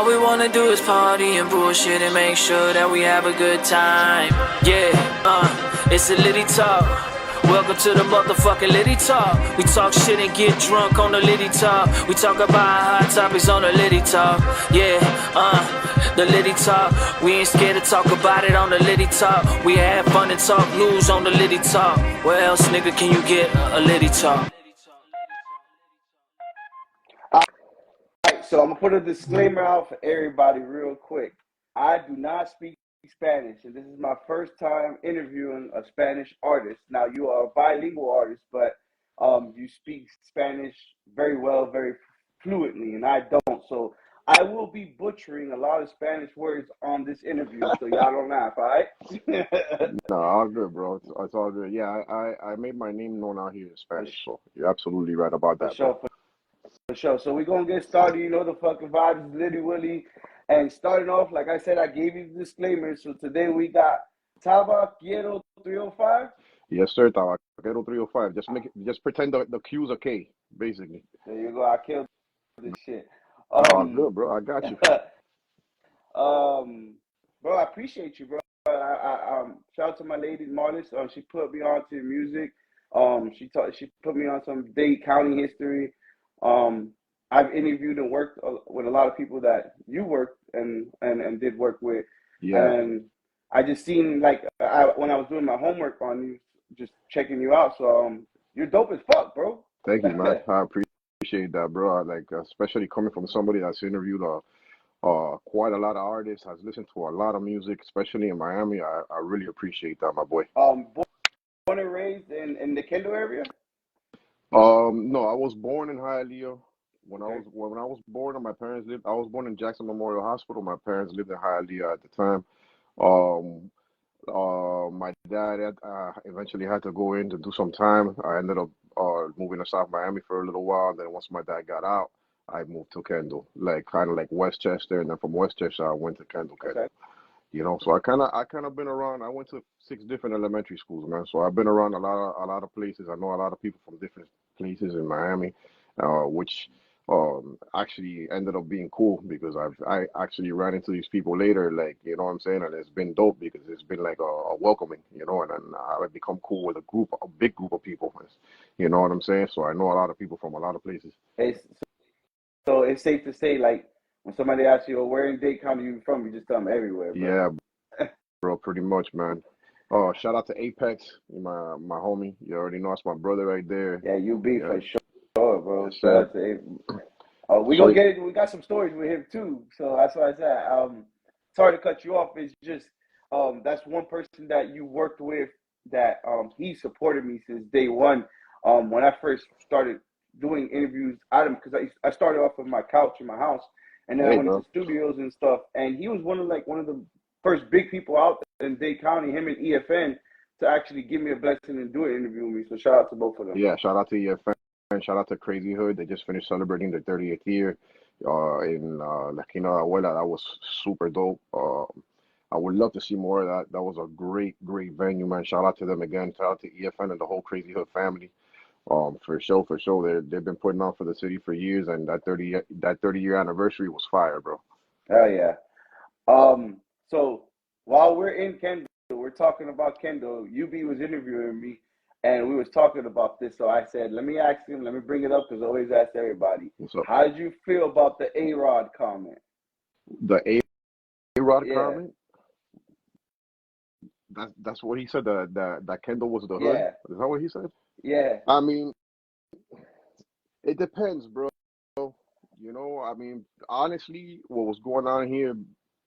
All we wanna do is party and bullshit and make sure that we have a good time. Yeah, it's a Litty Talk. Welcome to the motherfucking Litty Talk. We talk shit and get drunk on the Litty Talk. We talk about hot topics on the Litty Talk. Yeah, the Litty Talk. We ain't scared to talk about it on the Litty Talk. We have fun and talk news on the Litty Talk. Where else, nigga, can you get a Litty Talk? Alright, so I'm gonna put a disclaimer out for everybody real quick. I do not speak Spanish, and this is my first time interviewing a Spanish artist. Now, you are a bilingual artist, but you speak Spanish very well, very fluently, and I don't. So I will be butchering a lot of Spanish words on this interview, so y'all don't laugh, all right? No, all good, bro. It's all good. Yeah, I made my name known out here in Spanish, so you're absolutely right about For that, sure, bro. for sure. So we're gonna get started. You know the fucking vibe is Litty Willie. And starting off, like I said, I gave you the disclaimer. So today we got Tabaquero 305. Yes, sir, Tabaquero 305. Just pretend the Q's are K, basically. There you go. I killed this shit. Good, bro. I got you. Bro, I appreciate you, bro. I shout out to my lady Marlis. She put me on to music. She put me on some Dade County history. I've interviewed and worked with a lot of people that you worked and did work with. Yeah. And I just seen, like, when I was doing my homework on you, just checking you out. So you're dope as fuck, bro. Thank you, man. I appreciate that, bro. Especially coming from somebody that's interviewed quite a lot of artists, has listened to a lot of music, especially in Miami. I really appreciate that, my boy. Born and raised in the Kendall area? No, I was born in Hialeah. When I was born, my parents lived. I was born in Jackson Memorial Hospital. My parents lived in Hialeah at the time. My dad eventually had to go in to do some time. I ended up moving to South Miami for a little while. Then once my dad got out, I moved to Kendall, kind of like Westchester, and then from Westchester I went to Kendall. Okay. You know, so I kind of been around. I went to 6 different elementary schools, man. So I've been around a lot of places. I know a lot of people from different places in Miami, which actually ended up being cool because I actually ran into these people later, like, you know what I'm saying, and it's been dope because it's been like a welcoming, you know, and then I've become cool with a big group of people, you know what I'm saying. So I know a lot of people from a lot of places. So it's safe to say, like, when somebody asks you, where in Dade County you from, you just tell them everywhere, bro. Yeah, bro, pretty much, man. Oh, shout out to Apex, my homie. You already know that's my brother right there. Yeah, for sure, bro. Yes, Shout out to Apex. We gonna get it. We got some stories with him too. So that's why I said, sorry to cut you off. It's just that's one person that you worked with that he supported me since day one. When I first started doing interviews, because I started off with my couch in my house, and then I went into studios and stuff. And he was one of the first big people out in Dade County, him and EFN, to actually give me a blessing and do an interview with me. So shout out to both of them. Yeah, shout out to EFN. Shout out to Crazy Hood. They just finished celebrating their 30th year in La Quina de Abuela. That was super dope. I would love to see more of that. That was a great venue, man. Shout out to them again. Shout out to EFN and the whole Crazy Hood family. For sure. They've been putting on for the city for years, and that 30-year anniversary was fire, bro. Hell yeah. So while we're in Kendall, we're talking about Kendall. UB was interviewing me, and we was talking about this. So I said, let me ask him. Let me bring it up because I always ask everybody. What's up? How did you feel about the A-Rod comment? The A-Rod comment? That's what he said. That Kendall was the hood. Yeah. Is that what he said? Yeah. I mean, it depends, bro. You know, I mean, honestly, what was going on here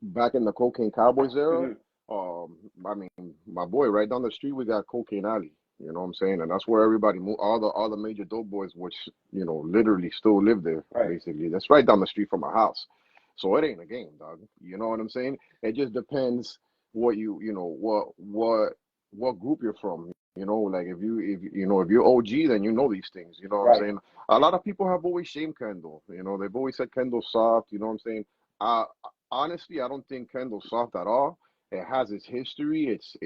back in the Cocaine Cowboys era, I mean, my boy, right down the street, we got Cocaine Alley. You know what I'm saying? And that's where everybody moved. All the major dope boys, which, you know, literally still live there, basically. That's right down the street from my house. So it ain't a game, dog. You know what I'm saying? It just depends what you know, what group you're from. You know, like if you're OG, then you know these things. You know what I'm saying? A lot of people have always shamed Kendall. You know, they've always said Kendall's soft. You know what I'm saying? Honestly, I don't think Kendall's soft at all. It has its history. It's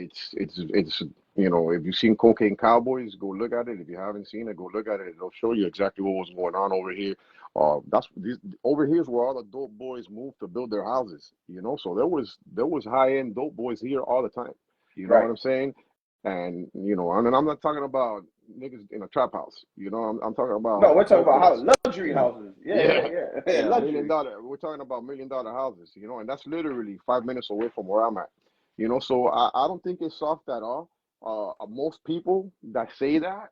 you know, if you've seen Cocaine Cowboys, go look at it. If you haven't seen it, go look at it. It'll show you exactly what was going on over here. Over here is where all the dope boys moved to build their houses. You know, so there was high end dope boys here all the time. You know what Right. I'm saying? And you know, and I'm not talking about niggas in a trap house. You know, I'm talking No, about we're talking dope about boys. luxury houses. Yeah, yeah, Yeah, yeah. Yeah, yeah, million luxury. dollar. We're talking about $1 million houses, you know, and that's literally 5 minutes away from where I'm at. You know, so I don't think it's soft at all. Most people that say that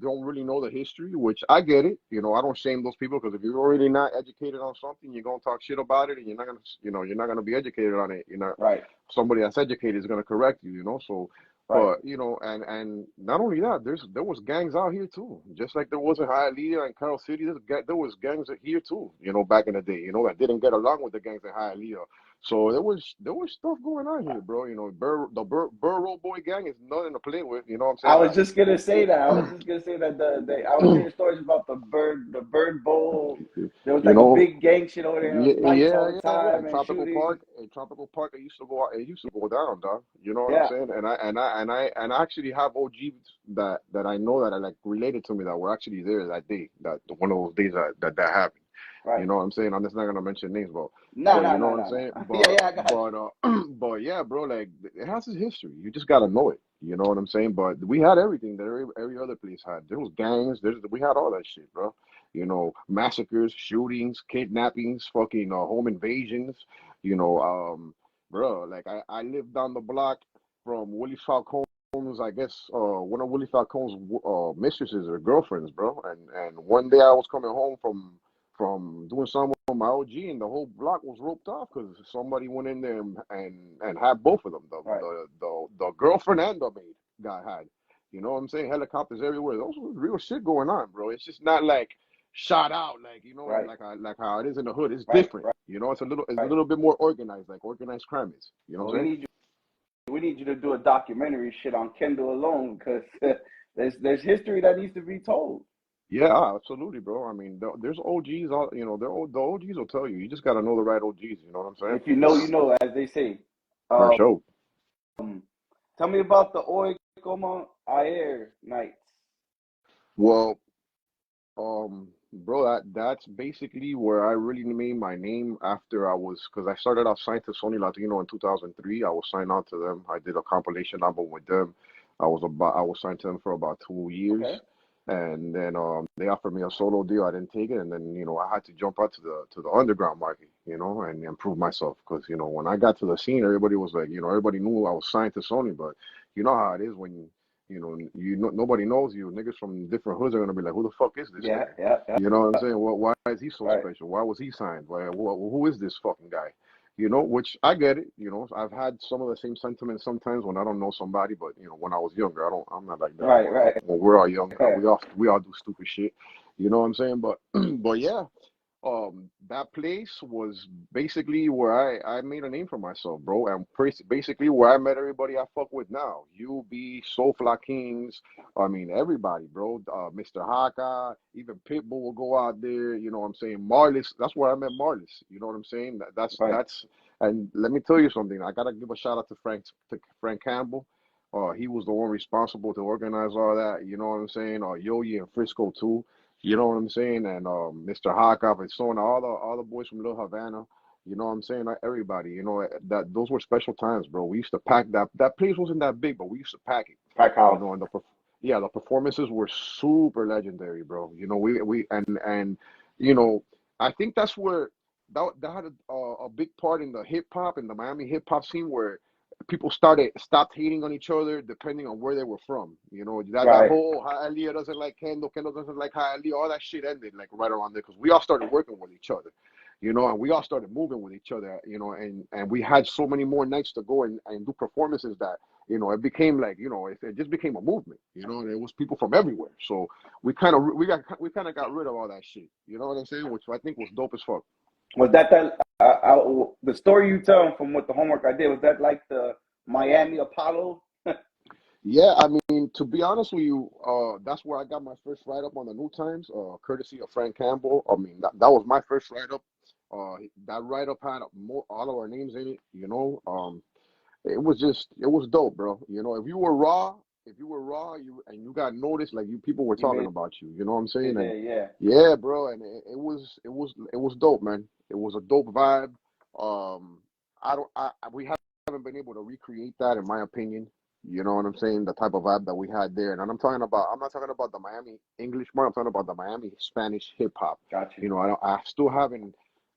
don't really know the history, which I get it. You know, I don't shame those people because if you're already not educated on something, you're gonna talk shit about it, and you're not gonna, you know, you're not gonna be educated on it. You know, Right, somebody that's educated is gonna correct you. You know, so right. but you know, and not only that, there was gangs out here too, just like there was in Hialeah and Carol City. There was gangs here too, you know, back in the day, you know, that didn't get along with the gangs in Hialeah. So there was stuff going on here, bro. You know, Burro Boy gang is nothing to play with. You know what I'm I saying? was just gonna say that. I was just gonna say that I was hearing stories about the bird bowl. There was You like a know, big gang shit over there, yeah, lights all yeah, the yeah. time and shooting. In Tropical Park, it used to go down, dog. You know what I'm Yeah, saying? And I actually have OGs that I know that are like related to me that were actually there that day, that one of those days that happened. You right. know what I'm saying? I'm just not gonna mention names, No, but no, you know no, what I'm no, no. saying. Yeah, But yeah, I got but but yeah, bro. Like it has its history. You just gotta know it. You know what I'm saying? But we had everything that every other place had. There was gangs. We had all that shit, bro. You know, massacres, shootings, kidnappings, fucking home invasions. You know, bro. Like I lived down the block from Willie Falcone's. I guess one of Willie Falcone's mistresses or girlfriends, bro. And one day I was coming home from doing something with my OG, and the whole block was roped off because somebody went in there and had both of them, right. the girlfriend and the maid got had. You know what I'm saying? Helicopters everywhere. Those was real shit going on, bro. It's just not like shot out, like you know, Right, like how it is in the hood. It's right, different. right, You know, it's a right. little bit more organized, like organized crime is. You know Well, what I'm saying? we need you to do a documentary shit on Kendall alone because there's history that needs to be told. Yeah, absolutely, bro. I mean, there's OGs, you know, the OGs will tell you. You just got to know the right OGs. You know what I'm saying? If you know, you know, as they say. For Um, sure. tell me about the Hoy Como Ayer nights. Well, bro, that's basically where I really made my name after because I started off signed to Sony Latino in 2003. I was signed on to them. I did a compilation album with them. I was signed to them for about 2 years, Okay. and then they offered me a solo deal. I didn't take it, and then you know I had to jump out to the underground market, you know, and improve myself because you know when I got to the scene, everybody was like, you know, everybody knew I was signed to Sony, but you know how it is when you know, nobody knows you. Niggas from different hoods are gonna be like, "Who the fuck is this Yeah, nigga?" yeah, yeah. You know what I'm saying? Well, why is he so Right. special? Why was he signed? Who is this fucking guy? You know, which I get it. You know, I've had some of the same sentiments sometimes when I don't know somebody, but you know, when I was younger, I'm not like that. Right, right. When we're all young, we all do stupid shit. You know what I'm saying? But but yeah, that place was basically where I made a name for myself, bro, and basically where I met everybody I fuck with now. UB, Soulfly Kings, I mean everybody, bro. Mr. Haka, even Pitbull will go out there. You know what I'm saying? Marlis, that's where I met Marlis. You know what I'm saying? Right. And let me tell you something. I gotta give a shout out to Frank Campbell. He was the one responsible to organize all that. You know what I'm saying? Yoyi and Frisco too. You know what I'm saying? And Mr. Hawkeye and so on, all the boys from Little Havana. You know what I'm saying? Like, everybody. You know that those were special times, bro. We used to pack that place wasn't that big, but we used to pack it. Pack You house. know, and the performances were super legendary, bro. You know, we and you know, I think that's where that had a big part in the hip hop and the Miami hip hop scene where people stopped hating on each other depending on where they were from. You know, that Right. whole Hialeah doesn't like Kendall doesn't like Hialeah, all that shit ended like right around there because we all started working with each other. You know, and we all started moving with each other, you know, and we had so many more nights to go and do performances that, you know, it became like, you know, it just became a movement, you know, and it was people from everywhere. So we kind of got rid of all that shit, you know what I'm saying? Which I think was dope as fuck. Was that the story you tell from what the homework I did? Was that like the Miami Apollo? Yeah, I mean, to be honest with you, that's where I got my first write up on the New Times, courtesy of Frank Campbell. I mean, that was my first write up. That write up had all of our names in it, you know. it was dope, bro. You know, if you were raw, you got noticed, like people were You talking made about you. You know what I'm saying? it And there, yeah. yeah, bro, and it was dope, man. It was a dope vibe. Um, we haven't been able to recreate that, in my opinion. You know what I'm saying? The type of vibe that we had there, and I'm not talking about the Miami English part. I'm talking about the Miami Spanish hip hop. Got you. You know, I still haven't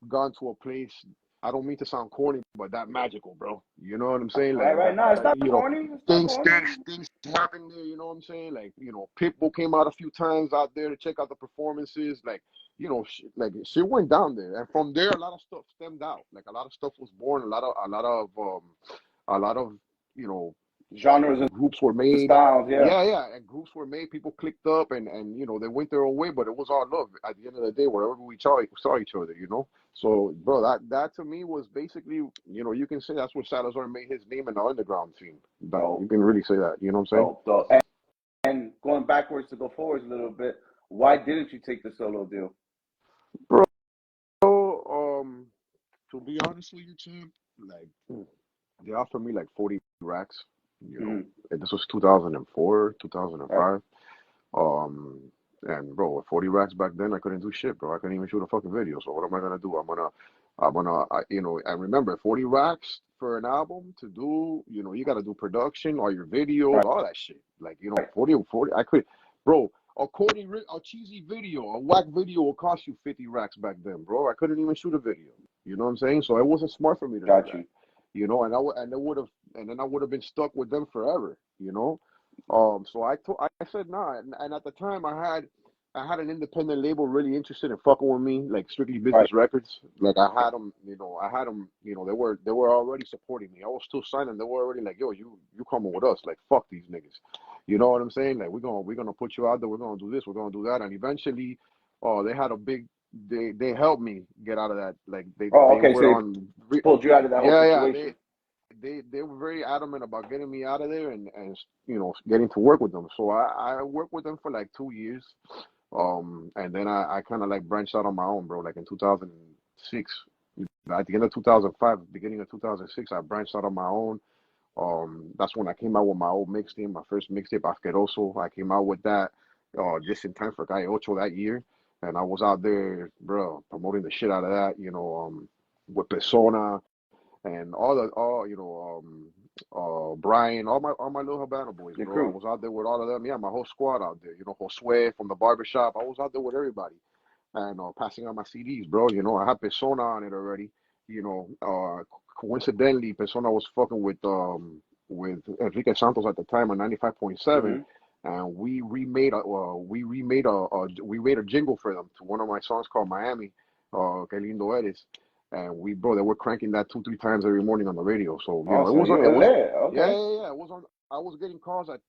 gone to a place. I don't mean to sound corny, but that magical, bro. You know what I'm saying? Right, Like right. that, No, it's like not you know, corny. It's not things corny. things things happen there. You know what I'm saying? Like, you know, Pitbull came out a few times out there to check out the performances. Like, you know, like shit went down there, and from there, a lot of stuff stemmed out. Like a lot of stuff was born. A lot of you know, Genres and groups were made. styles, yeah. Yeah, and groups were made. People clicked up, and you know, they went their own way, but it was all love at the end of the day. Wherever we saw each other, you know. So, bro, that to me was basically, you know, you can say that's where Salazar made his name in the underground scene. You can really say that. You know what I'm saying? Dope. And going backwards to go forwards a little bit, why didn't you take the solo deal? Bro, to be honest with you, champ, like they offered me like 40 racks. You know, and this was 2004, 2005. Right. And bro, with 40 racks back then, I couldn't do shit, bro. I couldn't even shoot a fucking video. So what am I gonna do? You know, and remember, 40 racks for an album to do, you know, you gotta do production, all your videos, Right. all that shit. Like, you know, 40, I could, bro. A cheesy video, a whack video will cost you 50 racks back then, bro. I couldn't even shoot a video. You know what I'm saying? So it wasn't smart for me to do that. You know, and then I would have been stuck with them forever. You know, so I said nah, and at the time I had an independent label really interested in fucking with me, like Strictly Business Records. Like I had them, you know, they were already supporting me. I was still signing. They were already like, yo, you coming with us? Like fuck these niggas. You know what I'm saying? Like we're gonna put you out there. We're gonna do this. We're gonna do that. And eventually, they had a big. They helped me get out of that. Like they okay, went so on. they pulled you out of that whole situation. They were very adamant about getting me out of there and you know, getting to work with them. So I worked with them for like 2 years. And then I kind of like branched out on my own, bro. Like in 2006, at the end of 2005, beginning of 2006, I branched out on my own. That's when I came out with my old mixtape, my first mixtape, Asqueroso. I came out with that just in time for Calle Ocho that year. And I was out there, bro, promoting the shit out of that, you know, with Persona and Brian, all my little Havana boys, Your bro. crew. I was out there with all of them. Yeah, my whole squad out there. You know, Josue from the barbershop. I was out there with everybody and passing out my CDs, bro. You know, I had Persona on it already. You know, coincidentally, Persona was fucking with Enrique Santos at the time on 95.7. And we remade a jingle for them to one of my songs called Miami, Que Lindo Eres. And they were cranking that 2-3 times every morning on the radio. So you know, it was okay. Yeah. It was on. I was getting calls at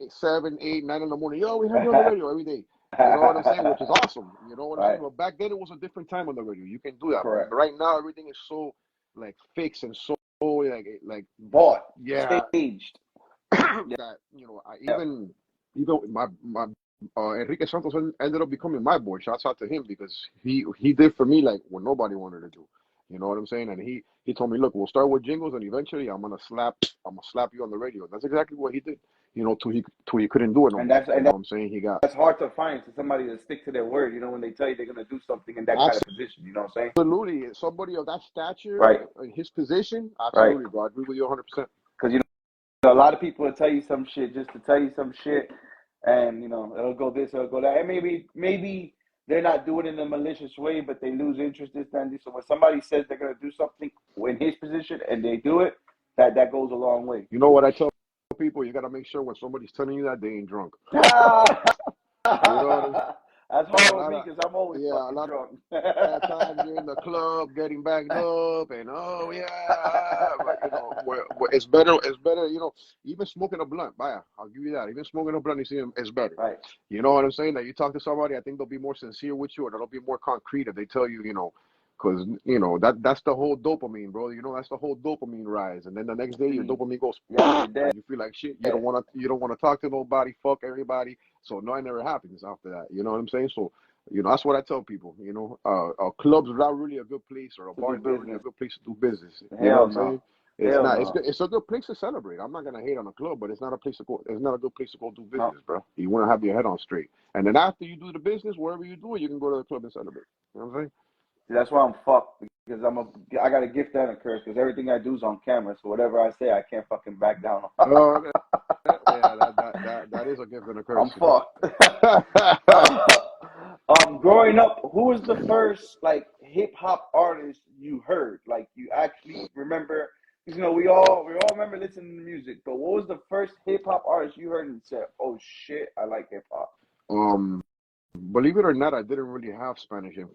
7, 8, 9 in the morning. Yo, we heard you on the radio every day. You know what I'm saying? Which is awesome. You know what I'm saying? But back then it was a different time on the radio. You can do that. Correct. But right now everything is so like fixed and so like bought, staged. That you know, even my Enrique Santos ended up becoming my boy. Shouts out to him because he did for me like what nobody wanted to do. You know what I'm saying? And he told me, look, we'll start with jingles, and eventually I'm gonna slap you on the radio. That's exactly what he did. You know, till he couldn't do it no more. You know what I'm saying? That's hard to find for somebody to stick to their word. You know, when they tell you they're gonna do something in that kind of position. You know what I'm saying? Absolutely, somebody of that stature, in his position, absolutely, bro. I agree with you 100%. Because you know, a lot of people will tell you some shit just to tell you some shit, and you know, it'll go this, it'll go that, and maybe they're not doing it in a malicious way, but they lose interest this time. So when somebody says they're gonna do something in his position and they do it, that goes a long way. You know what I tell people? You gotta make sure when somebody's telling you that they ain't drunk. You know what That's hard with me because I'm always fucking drunk. A lot of times you're in the club getting backed up and but, you know, it's better, you know, even smoking a blunt, I'll give you that. Even smoking a blunt is better. Right. You know what I'm saying? That you talk to somebody, I think they'll be more sincere with you, or they'll be more concrete if they tell you, you know, because, you know, that's the whole dopamine, bro. You know, that's the whole dopamine rise. And then the next day your dopamine goes, and you feel like shit. You don't want to talk to nobody, fuck everybody. So nothing ever happens after that. You know what I'm saying? So, you know, that's what I tell people, you know, clubs are not really a good place, or a bar is not really a good place to do business. You know what I'm saying? It's Hell not. It's no. good. It's a good place to celebrate. I'm not gonna hate on a club, but it's not a place to go. It's not a good place to go do No. business, bro. You want to have your head on straight, and then after you do the business, wherever you do it, you can go to the club and celebrate. You know what I'm See, that's why I'm fucked because I got a gift and a curse because everything I do is on camera. So whatever I say, I can't fucking back down. saying? Yeah, that is a gift and a curse. I'm fucked. Growing up, who was the first like hip hop artist you heard? Like you actually remember? Because we all remember listening to music. But what was the first hip hop artist you heard and said, "Oh shit, I like hip hop"? Believe it or not, I didn't really have Spanish hip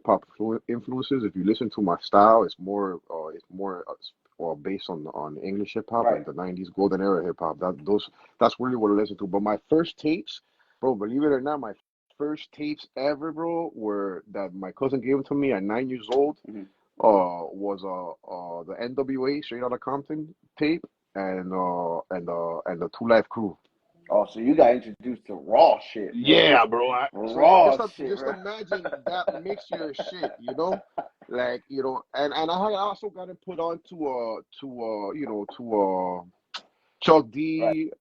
hop influences. If you listen to my style, it's more based on English hip hop, Right. like the '90s golden era hip hop. That's really what I listen to. But my first tapes, bro, believe it or not, my first tapes ever, bro, were that my cousin gave them to me at 9 years old. Mm-hmm. Was the NWA Straight Outta Compton tape and the Two Live Crew. Oh, so you got introduced to raw shit, bro. Yeah, bro. Raw Just shit, bro. imagine that mixture of shit, like and I had also got it put on to Chuck Right. D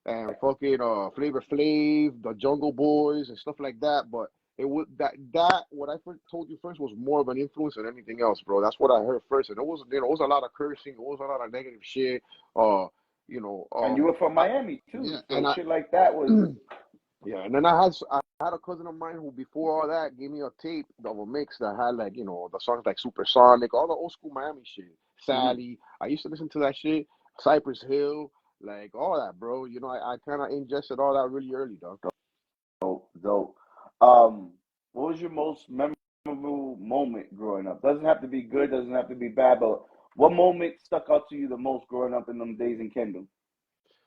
and fucking Flavor Flav, the Jungle Boys and stuff like that. But it was that what I first told you first was more of an influence than anything else, bro. That's what I heard first, and it was a lot of cursing, it was a lot of negative shit. And you were from Miami too, Yeah, so and shit like that was yeah, and then I had a cousin of mine who before all that gave me a tape of a mix that had like the songs like Supersonic, all the old school Miami shit, Sally. I used to listen to that shit, Cypress Hill, like all that, bro. I kind of ingested all that really early, dog. dope. What was your most memorable moment growing up? Doesn't have to be good, doesn't have to be bad, but what moment stuck out to you the most growing up in them days in Kendall?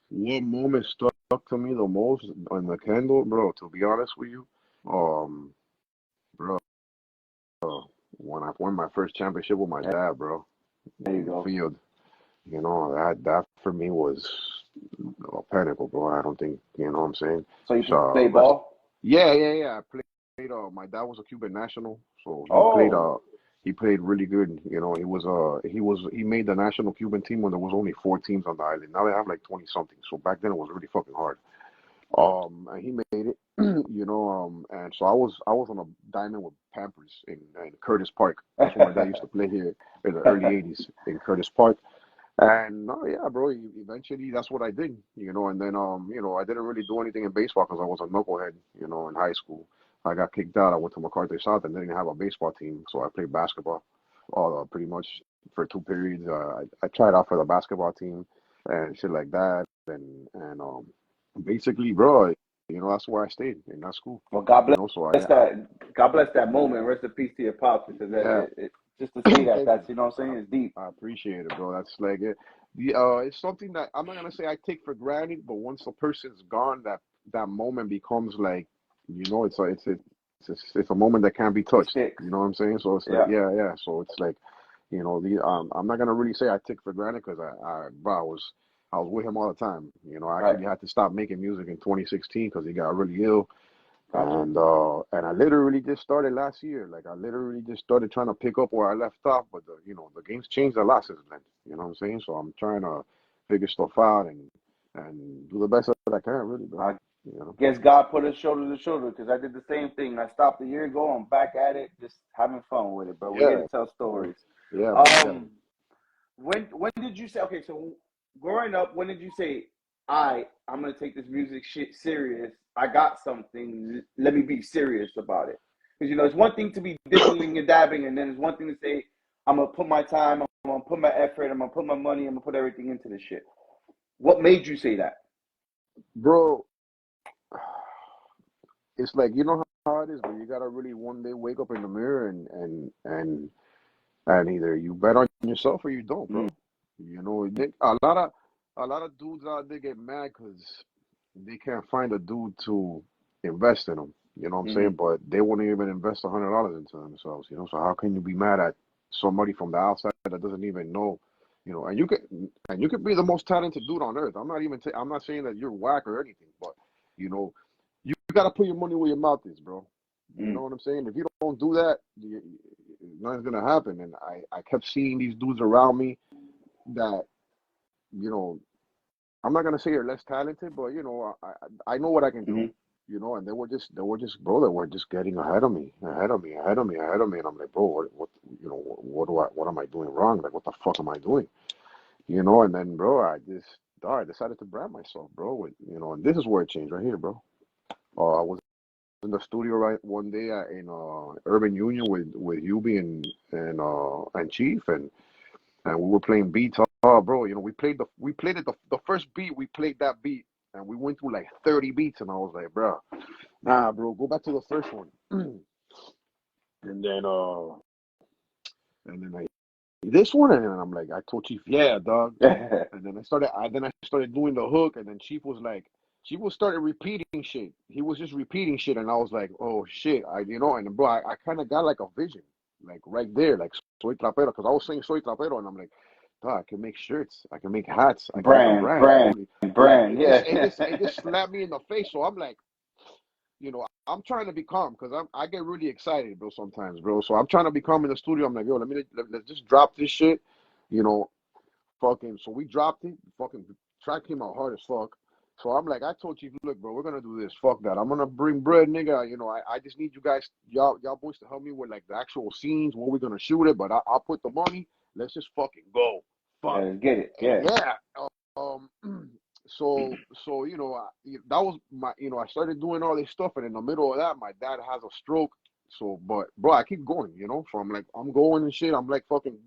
What moment stuck to me the most on the candle, bro? To be honest with you, um, bro, when I won my first championship with my dad, bro, There you on the go. field. That for me was a pinnacle, bro. I don't think what I'm saying. So you So play ball? yeah. I played. My dad was a Cuban national, so he played. Oh, He played really good. He made the national Cuban team when there was only 4 teams on the island. Now they have like 20 something. So back then it was really fucking hard. And he made it. And so I was on a diamond with Pampers in Curtis Park. That's where my dad used to play here in the early '80s in Curtis Park. And yeah, bro. Eventually, that's what I did. And then I didn't really do anything in baseball because I was a knucklehead. In high school, I got kicked out. I went to MacArthur South and didn't have a baseball team, so I played basketball, all pretty much for 2 periods. I tried out for the basketball team and shit like that, and basically, bro, that's where I stayed in that school. well, God So bless that. God bless that moment. Rest in peace to your pops, because yeah, just to say that, thank that's you. you know what I'm saying, it's deep. I appreciate it, bro. That's like it. It's something that I'm not gonna say I take for granted, but once a person's gone, that moment becomes like, it's a moment that can't be It touched. sticks. You know what I'm saying? So it's like, Yeah. yeah. So it's like, I'm not gonna really say I take for granted because bro, I was with him all the time. I Right. actually had to stop making music in 2016 because he got really ill. Gotcha. And I literally just started last year. Like I literally just started trying to pick up where I left off, but the game's changed a lot since then. You know what I'm saying? So I'm trying to figure stuff out and do the best that I can, really, bro. I guess God put us shoulder to shoulder, because I did the same thing. I stopped a year ago. I'm back at it, just having fun with it. But we're here Yeah, to tell stories. yeah, man, yeah. When did you say? Okay, so growing up, when did you say, I'm gonna take this music shit serious. I got something. Let me be serious about it. Because it's one thing to be dibbling and dabbing, and then it's one thing to say, I'm gonna put my time, I'm gonna put my effort, I'm gonna put my money, I'm gonna put everything into this shit. What made you say that? Bro, it's like how it is, but you gotta really one day wake up in the mirror and either you bet on yourself or you don't, Mm. bro. A lot of dudes out there get mad because they can't find a dude to invest in them. You know what I'm saying? Mm-hmm. But they won't even invest $100 into themselves. So how can you be mad at somebody from the outside that doesn't even know? And you could be the most talented dude on earth. I'm not saying that you're whack or anything, but you gotta put your money where your mouth is, bro. You Mm. know what I'm saying? If you don't do that, nothing's gonna happen. And I kept seeing these dudes around me that, you know, I'm not gonna say you're less talented, but you know, I know what I can do. Mm-hmm. You know, and bro, they were just getting ahead of me, and I'm like, bro, what, you know, what am I doing wrong? Like, what the fuck am I doing? You know, and then, bro, I decided to brand myself, bro, with, you know, and this is where it changed right here, bro. I was in the studio right one day in Urban Union with Yubi and Chief, and we were playing beats. Oh, bro, you know, we played it the first beat, we played that beat, and we went through like 30 beats, and I was like, bro, nah, bro, go back to the first one. And then I this one, and then I'm like, I told Chief, yeah, dog. And then I started doing the hook, and then Chief was like, started repeating shit. He was just repeating shit, and I was like, oh shit, you know, and bro, I kind of got like a vision, like right there, like soy trapero, because I was saying soy trapero, and I'm like, dog, I can make shirts, I can make hats, I can make a brand. Brand, Like, yeah. it just slapped me in the face. So I'm like, you know, I'm trying to be calm because I get really excited, bro, sometimes, bro. So I'm trying to be calm in the studio. I'm like, yo, let's just drop this shit, you know, fucking. So we dropped it. Fucking track came out hard as fuck. So I'm like, I told Chief, look, bro, we're gonna do this. Fuck that. I'm gonna bring bread, nigga. You know, I just need you guys, y'all boys, to help me with like the actual scenes where we're gonna shoot it. But I'll put the money. Let's just fucking go. Fuck. Let's get it. Yeah. Yeah. So you know, that was my, you know, I started doing all this stuff, and in the middle of that, my dad has a stroke. So, but bro, I keep going, you know. So I'm like, I'm going and shit. I'm like fucking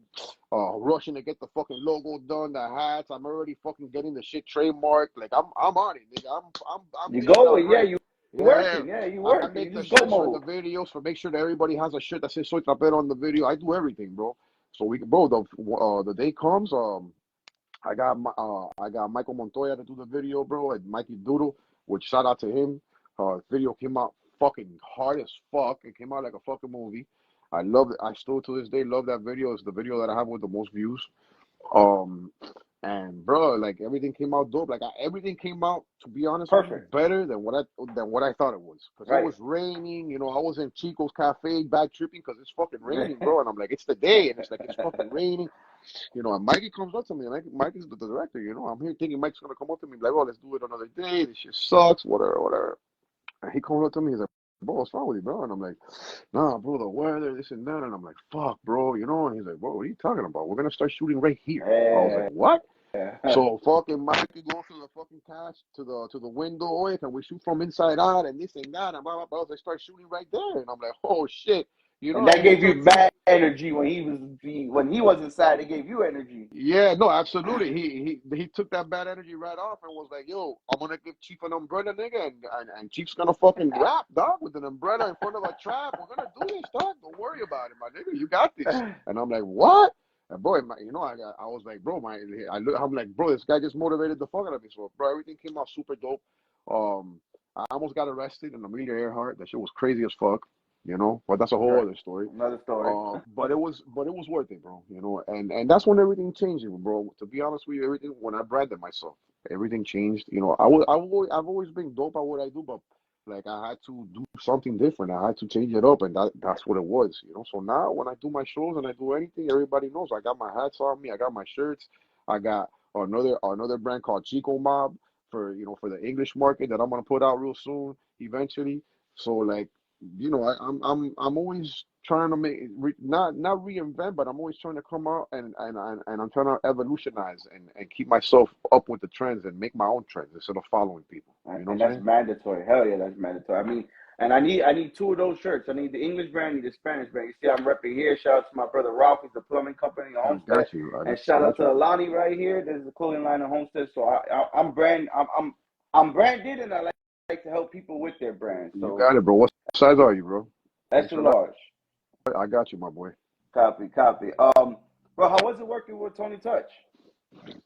rushing to get the fucking logo done, the hats. I'm already fucking getting the shit trademarked. Like I'm on it, nigga. I'm You laying it go, out yeah, right. you Yeah, working, yeah, you I working. make You the just go shirts for the mode. videos, for make sure that everybody has a shirt that says Soy Trapero on the video. I do everything, bro. So bro, the day comes, I got Michael Montoya to do the video, bro, and Mikey Doodle, which shout out to him. Video came out fucking hard as fuck. It came out like a fucking movie. I love it. I still to this day love that video. It's the video that I have with the most views. And bro, like everything came out dope. Like everything came out, to be honest with you, Perfect. better than what I thought it was. Because Right. it was raining. You know, I was in Chico's Cafe, bad tripping because it's fucking raining, bro. And I'm like, it's the day, and it's like it's fucking raining. You know, and Mikey comes up to me, and Mike is the director. You know, I'm here thinking Mike's gonna come up to me like, oh, let's do it another day. This shit sucks, whatever. And he comes up to me, he's like, bro, what's wrong with you, bro? And I'm like, nah, bro, the weather, this and that. And I'm like, fuck, bro, you know. And he's like, bro, what are you talking about? We're gonna start shooting right here. I was like, what? So fucking Mikey goes to the fucking cast to the window. Oh, can we shoot from inside out and this and that? And blah, blah, blah. They start shooting right there, and I'm like, oh shit. You know, And that gave you bad energy when he was inside. It gave you energy. Yeah, no, absolutely. He took that bad energy right off and was like, "Yo, I'm gonna give Chief an umbrella, nigga, and Chief's gonna fucking rap, dog, with an umbrella in front of a trap. We're gonna do this, dog. Don't worry about it, my nigga. You got this." And I'm like, "What?" And bro, you know, I was like, bro, I'm like, bro, this guy just motivated the fuck out of me. So, bro, everything came out super dope. I almost got arrested in Amelia Earhart. That shit was crazy as fuck. You know, but that's a whole other story. Another story. But it was worth it, bro. You know, and that's when everything changed, bro. To be honest with you, everything when I branded myself, everything changed. You know, I've always been dope at what I do, but like I had to do something different. I had to change it up, and that's what it was. You know, so now when I do my shows and I do anything, everybody knows I got my hats on me, I got my shirts, I got another brand called Chico Mob for the English market that I'm gonna put out real soon, eventually. So like. You know, I'm always trying to not reinvent, but I'm always trying to come out and I'm trying to evolutionize and keep myself up with the trends and make my own trends instead of following people. You know, and that's mandatory. Hell yeah, that's mandatory. I mean, and I need two of those shirts. I need the English brand, I need the Spanish brand. You see, I'm repping here. Shout out to my brother Ralph, he's the plumbing company, Homestead. I got you. And shout out to Alani right here. There's the clothing line of Homestead. So I'm branded, and I like to help people with their brand. So you got it, bro. What size are you, bro? Extra large. I got you, my boy. Copy. Bro, how was it working with Tony Touch? It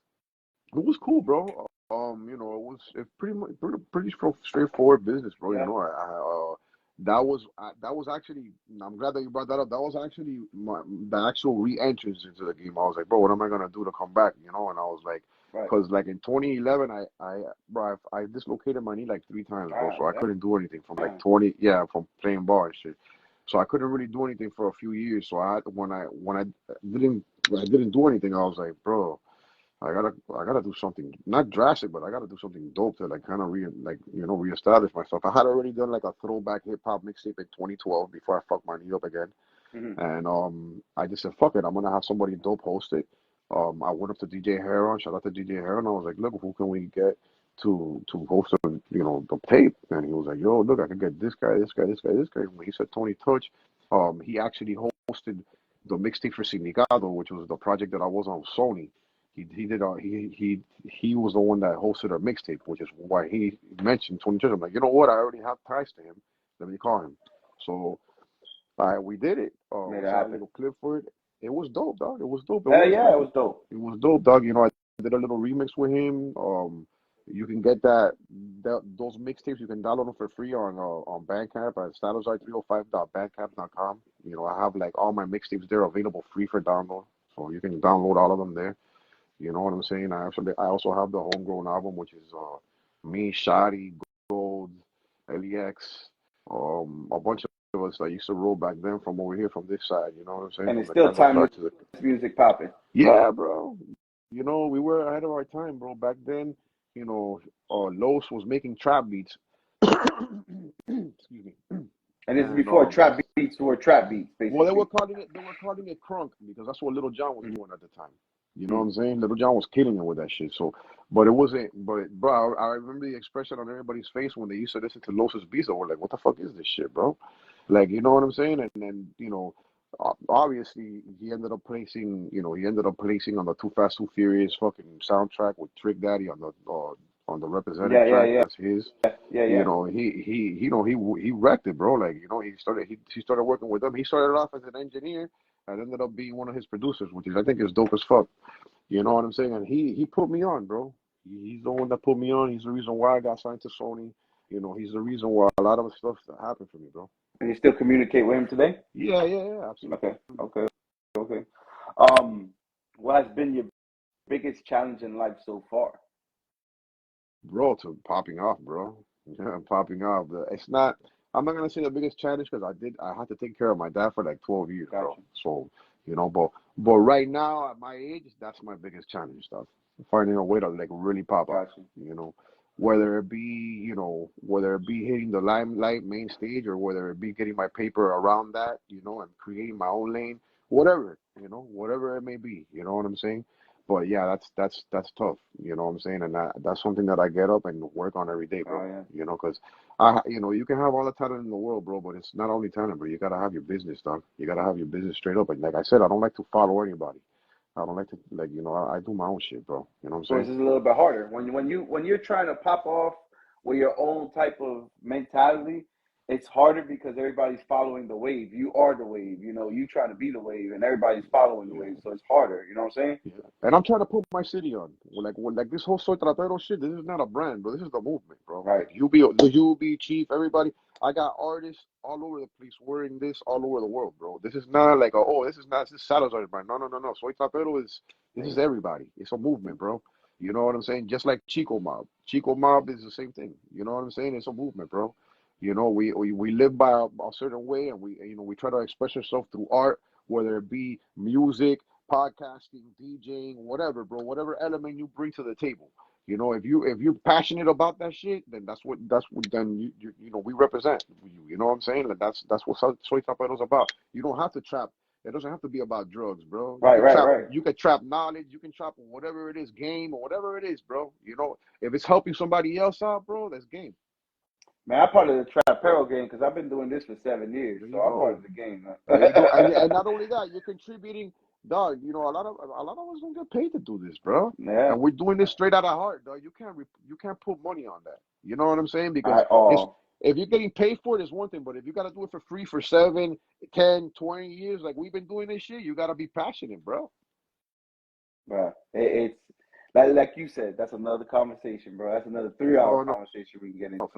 was cool, bro. You know, it pretty straightforward business, bro. Yeah. You know, that was actually. I'm glad that you brought that up. That was actually the actual re-entrance into the game. I was like, bro, what am I gonna do to come back? You know, and I was like, because like in 2011, I dislocated my knee like 3 times, bro. So I couldn't do anything from like from playing ball and shit. So I couldn't really do anything for a few years. So when I didn't do anything, I was like, bro, I gotta do something not drastic, but I gotta do something dope to like kind of reestablish myself. I had already done like a throwback hip hop mixtape in 2012 before I fucked my knee up again, Hmm. and I just said fuck it, I'm gonna have somebody dope host it. I went up to DJ Heron, shout out to DJ Heron. I was like, look, who can we get to host the tape? And he was like, yo, look, I can get this guy, this guy, this guy, this guy. When he said Tony Touch, he actually hosted the mixtape for Significado, which was the project that I was on Sony. He did he was the one that hosted our mixtape, which is why he mentioned Tony Touch. I'm like, you know what? I already have ties to him. Let me call him. So we did it. Made We it shot a happen. little clip for it. It was dope, dog. It was dope. Hell yeah, it was dope. It was dope, dog. You know, I did a little remix with him. You can get those mixtapes. You can download them for free on Bandcamp at salazar305.bandcamp.com. You know, I have like all my mixtapes there available free for download, so you can download all of them there. You know what I'm saying? I also have the homegrown album, which is me, Shotty, Gold, LEX, a bunch of us that used to roll back then from over here, from this side. You know what I'm saying? And From it's the still Candle timeless Start to the music popping. yeah, bro. You know, we were ahead of our time, bro. Back then, you know, Los was making trap beats. Excuse me. And this is And before trap beats were trap beats, well, they basically. were calling it crunk because that's what Little John was doing at the time. You know what I'm saying? Little John was killing it with that shit. So, but it wasn't. But bro, I remember the expression on everybody's face when they used to listen to Los's beats. They were like, "What the fuck is this shit, bro?" Like, you know what I'm saying? And then, you know, obviously he ended up placing on the Too Fast Too Furious fucking soundtrack with Trick Daddy on the Represented Yeah, yeah, track. yeah, That's his. yeah, You yeah. know, he wrecked it, bro. Like, you know, he started working with them. He started off as an engineer and ended up being one of his producers, which is I think is dope as fuck. You know what I'm saying? And he put me on, bro. He's the one that put me on. He's the reason why I got signed to Sony. You know, he's the reason why a lot of the stuff that happened for me, bro. And you still communicate with him today? Yeah, Okay, absolutely. okay, okay. Um, what has been your biggest challenge in life so far? Bro, to popping off, bro. Yeah, popping off. It's not. I'm not gonna say the biggest challenge because I had to take care of my dad for like 12 years, bro. Gotcha. So, you know, but right now at my age, that's my biggest challenge, stuff. Finding a way to like really pop off, Gotcha. you know, whether it be hitting the limelight main stage or whether it be getting my paper around that, you know, and creating my own lane, whatever it may be, you know what I'm saying? But yeah, that's tough. You know what I'm saying? And that's something that I get up and work on every day, bro. Oh yeah. You know, because you can have all the talent in the world, bro, but it's not only talent, bro. You gotta have your business, dog. You gotta have your business straight up. And like I said, I don't like to follow anybody. I don't like to I do my own shit, bro. You know what So I'm it's saying? just a little bit harder when you're trying to pop off with your own type of mentality. It's harder because everybody's following the wave. You are the wave. You know, you trying to be the wave, and everybody's following the wave. Yeah. So it's harder. You know what I'm saying? Yeah. And I'm trying to put my city on. Like this whole Soy Tratero shit, this is not a brand, bro. This is the movement, bro. Right. Like the UB Chief, everybody. I got artists all over the place wearing this all over the world, bro. This is not like this is Salazar's brand. No. Soy Tratero this is everybody. It's a movement, bro. You know what I'm saying? Just like Chico Mob. Chico Mob is the same thing. You know what I'm saying? It's a movement, bro. You know, we live by a certain way, and we try to express ourselves through art, whether it be music, podcasting, DJing, whatever, bro, whatever element you bring to the table. You know, if you're passionate about that shit, then that's what then we represent you. You know what I'm saying? And that's what Soy Tapero's about. You don't have to trap. It doesn't have to be about drugs, bro. You Right. can Right. trap. Right. You can trap knowledge. You can trap whatever it is, game or whatever it is, bro. You know, if it's helping somebody else out, bro, that's game. Man, I'm part of the Trapero game because I've been doing this for 7 years, There so you I'm part of go. the game. There you go. And not only that, you're contributing, dog. You know, a lot of us don't get paid to do this, bro. Yeah, And we're doing this straight out of heart, dog. You can't put money on that. You know what I'm saying? Because I oh if you're getting paid for it, it's one thing. But if you gotta do it for free for 7, 10, 20 years, like we've been doing this shit, you gotta be passionate, bro. bro, it's like you said, that's another conversation, bro. That's another 3 hour Oh no, conversation we can get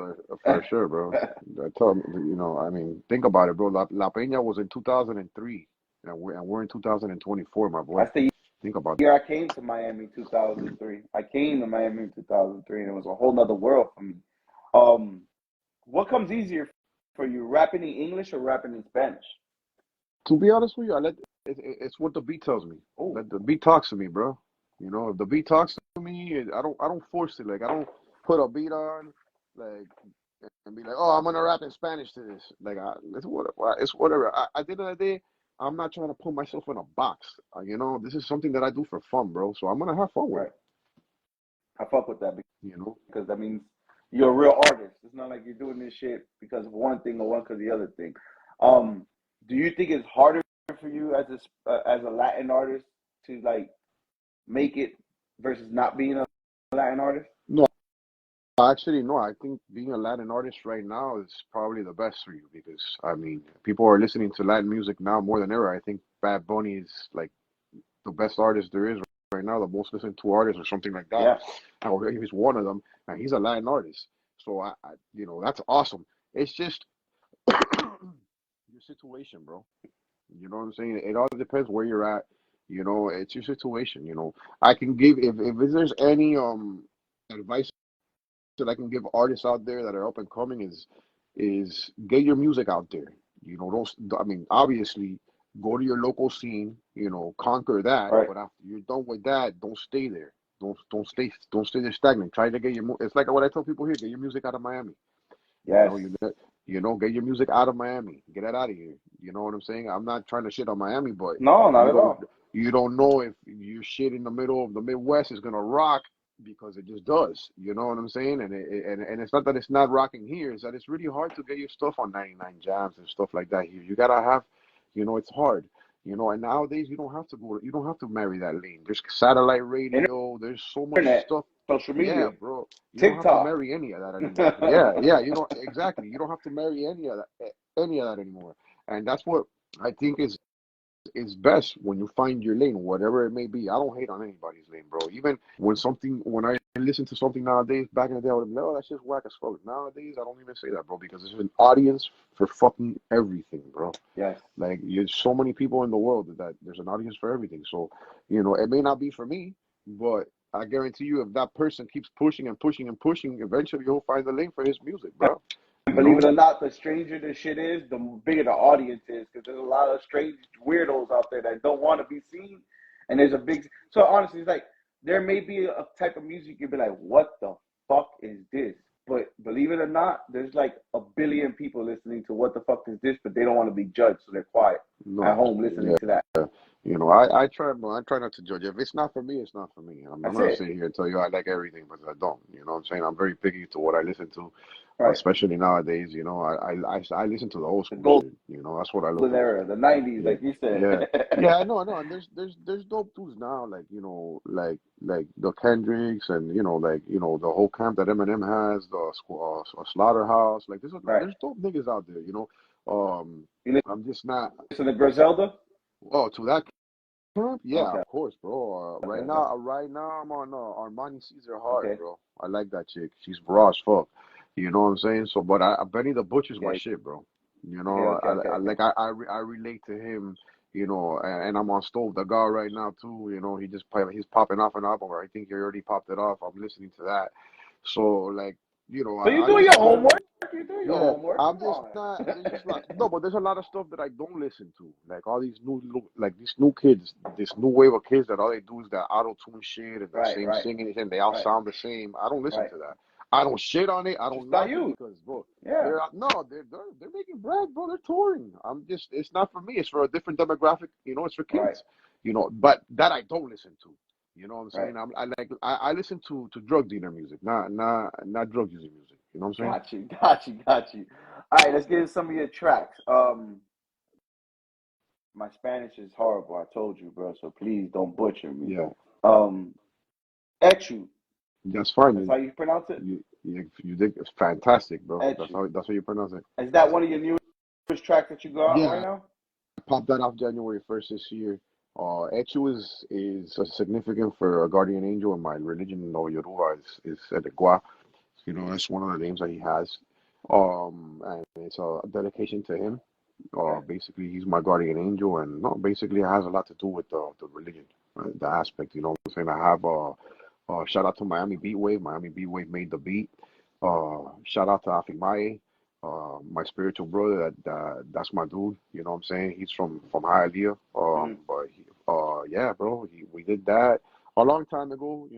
for sure, bro. I tell you know, I mean, think about it, bro. La Peña was in 2003, and we're in 2024, my boy. That's the Think about year I came to Miami, 2003. I came to Miami in 2003, and it was a whole nother world for me. Um, what comes easier for you, rapping in English or rapping in Spanish? To be honest with you, it's what the beat tells me. Oh, Let the beat talks to me, bro. You know, if the beat talks to me, I don't force it. Like I don't put a beat on, like and be like, oh, I'm gonna rap in Spanish to this. Like it's whatever. It's whatever. At the end of the day, I'm not trying to put myself in a box. You know, this is something that I do for fun, bro. So I'm gonna have fun with Right. it. I fuck with that You know. because that means you're a real artist. It's not like you're doing this shit because of one thing or one because of the other thing. Do you think it's harder for you as a Latin artist to like make it versus not being a Latin artist? No, actually, no. I think being a Latin artist right now is probably the best for you because I mean, people are listening to Latin music now more than ever. I think Bad Bunny is like the best artist there is right now, the most listened to artist or something like that. Yeah. Or he's one of them, and he's a Latin artist. So you know, that's awesome. It's just your situation, bro. You know what I'm saying? It all depends where you're at. You know, it's your situation. You know, I can give if there's any advice that I can give artists out there that are up and coming is get your music out there. You know, don't I mean obviously go to your local scene. You know, conquer that. Right. But after you're done with that, don't stay there. Don't stay there stagnant. Try to get your. It's like what I tell people here: get your music out of Miami. You Yes. know, get your music out of Miami. Get it out of here. You know what I'm saying? I'm not trying to shit on Miami, but No, not you at don't all. you don't know if your shit in the middle of the Midwest is gonna rock because it just does. You know what I'm saying? And it's not that it's not rocking here. It's that it's really hard to get your stuff on 99 Jams and stuff like that here. You gotta have, you know, it's hard. You know, and nowadays you don't have to marry that lane. There's satellite radio. There's so much Internet, stuff. social Yeah, media, bro. You don't have to TikTok. marry any of that anymore. Yeah. You don't exactly. You don't have to marry any of that anymore. And that's what I think is best when you find your lane, whatever it may be. I don't hate on anybody's lane, bro. Even when I listen to something nowadays, back in the day, I would be like, oh, that's just whack as fuck. Nowadays, I don't even say that, bro, because there's an audience for fucking everything, bro. Yes. Like, there's so many people in the world that there's an audience for everything. So, you know, it may not be for me, but I guarantee you, if that person keeps pushing and pushing and pushing, eventually he'll find the lane for his music, bro. And You believe know? it or not, the stranger the shit is, the bigger the audience is, because there's a lot of strange weirdos out there that don't want to be seen. And there's a big. So honestly, it's like there may be a type of music you'd be like, "What the fuck is this?" But believe it or not, there's like a billion people listening to "What the fuck is this?" But they don't want to be judged, so they're quiet at No, home listening yeah. to that. You know, I try, I try not to judge. If it's not for me, it's not for me. I'm That's not gonna it. sit here and tell you I like everything, but I don't. You know what I'm saying? I'm very picky to what I listen to, Right. especially nowadays. You know, I listen to the old The school golden shit. You know, that's what I look era, for. the '90s, Yeah, like you said. yeah, yeah. I know, I know. And there's dope dudes now, like you know, like the Kendricks and the whole camp that Eminem has, the Slaughterhouse. Like Right. there's dope niggas out there. You know, um, You I'm just not. listen to Griselda? Oh, to that. Yeah, Okay. of course, bro. Okay. Right now, I'm on Armani Caesar Hard, Okay. bro. I like that chick. She's raw as fuck. You know what I'm saying? So, but Benny the Butcher's my Okay. shit, bro. You Okay. know, Okay. Okay. I relate to him. You know, and I'm on Stove the God right now too. You know, he's popping off an album, or I think he already popped it off. I'm listening to that. So, like, you know, So you're I doing listen your to every. homework. You're doing your Yeah, homework. I'm Come just on. not. There's just like no, but there's a lot of stuff that I don't listen to. Like all these like these new kids, this new wave of kids that all they do is that auto tune shit and the Right. same Right. singing and they all Right. sound the same. I don't listen Right. to that. I don't shit on it. I Just don't not knock it you. because bro, Yeah. they're making bread, bro. They're touring. It's not for me. It's for a different demographic. You know, it's for Right. kids. You know, but that I don't listen to. You know what I'm Right. saying? I listen to drug dealer music, not drug using music. You know what I'm saying? Got you. Got you. Got you. All right. Let's get into some of your tracks. My Spanish is horrible. I told you, bro. So please don't butcher me. Yeah. Um, Echu. That's fine, That's man. how you pronounce it. You did it's fantastic, bro. Echu. That's how you pronounce it. Is that one of your newest tracks that you got right Yeah, now? I popped that off January 1st this year. Echu is significant for a guardian angel in my religion. No, Yoruba is Edegua. You know, that's one of the names that he has. And it's a dedication to him. Okay. Basically, he's my guardian angel, and no, basically, it has a lot to do with the religion, the aspect. You know what I'm saying? I have shout out to Miami Beat Wave. Miami Beat Wave made the beat. Shout out to Afimaye, my spiritual brother. That's my dude. You know what I'm saying? He's from Hialeah. Mm-hmm. But yeah, bro, we did that. a long time ago,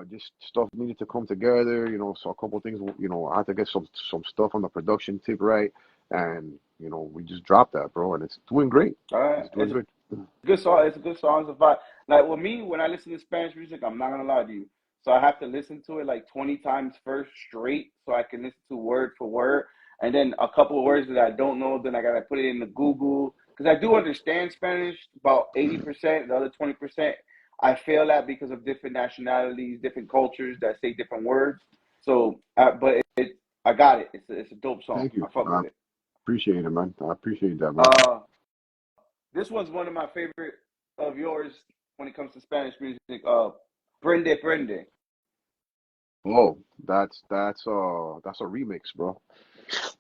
just stuff needed to come together, so a couple things, I had to get some stuff on the production tip right, and we just dropped that, bro, and it's doing great. All right, It's doing good. good song. It's a good song. It's a vibe. Like with me, when I listen to Spanish music, I'm not gonna lie to you. So I have to listen to it like 20 times first straight, so I can listen to word for word, and then a couple of words that I don't know, then I gotta put it in the Google because I do understand Spanish about 80%. The other 20%, I fail at because of different nationalities, different cultures that say different words. So, but I got it. It's a dope song. Thank you. I fuck with it. Appreciate it, man. I appreciate that, man. This one's one of my favorite of yours when it comes to Spanish music. Prende Prende. Oh, that's a remix, bro.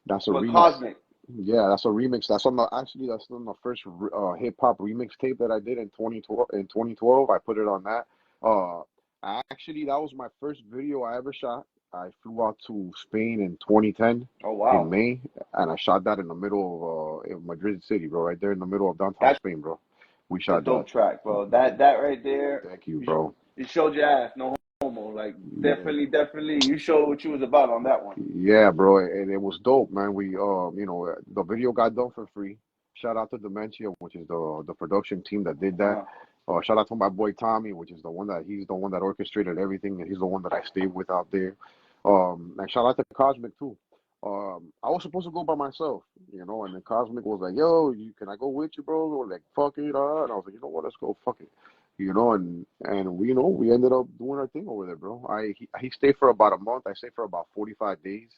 That's a With remix. Cosmic. Yeah, that's a remix. That's on the first hip hop remix tape that I did in 2012. In 2012, I put it on that. That was my first video I ever shot. I flew out to Spain in 2010 Oh wow. in May, and I shot that in the middle of in Madrid City, bro, right there in the middle of downtown Spain, bro. We shot a dope that. track, bro. That right there. Thank you, bro. You showed your ass, no homo. Like definitely, you showed what you was about on that one. Yeah, bro, and it was dope, man. We the video got done for free. Shout out to Dementia, which is the production team that did that. Shout out to my boy Tommy, which is he's the one that orchestrated everything, and he's the one that I stayed with out there. And shout out to Cosmic too. I was supposed to go by myself, and then Cosmic was like, "Yo, can I go with you, bro?" We were like, "Fuck it," and I was like, "You know what? Let's go, fuck it." And we ended up doing our thing over there, bro. He stayed for about a month. I stayed for about 45 days.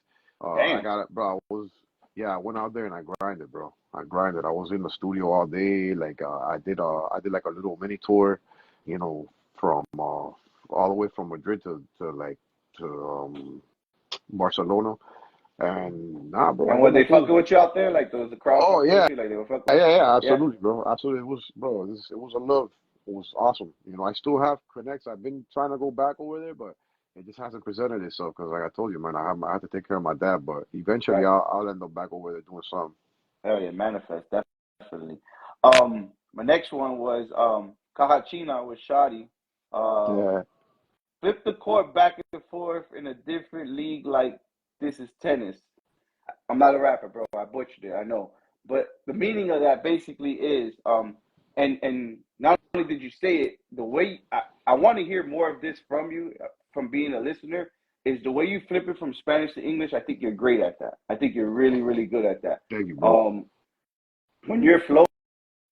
Damn. I got it, bro. I went out there and I grinded, bro. I grinded. I was in the studio all day. Like I did like a little mini tour, from all the way from Madrid to Barcelona. And nah, bro. And were they fucking with you out there? Like, was the crowd Oh fucking yeah, with you? Like, they were fucking with you? yeah, absolutely, bro. Absolutely, it was, bro. It was a love. It was awesome. I still have connects. I've been trying to go back over there, but it just hasn't presented itself because, like I told you, man, I have to take care of my dad. But eventually, Right. I'll end up back over there doing something. Hell yeah, manifest definitely. My next one was Kahachina with Shadi. Yeah. Flip the court back and forth in a different league like this is tennis. I'm not a rapper, bro. I butchered it, I know. But the meaning of that basically is, and not only did you say it, the way I want to hear more of this from you, from being a listener, is the way you flip it from Spanish to English. I think you're great at that. I think you're really, really good at that. Thank you, bro. When you're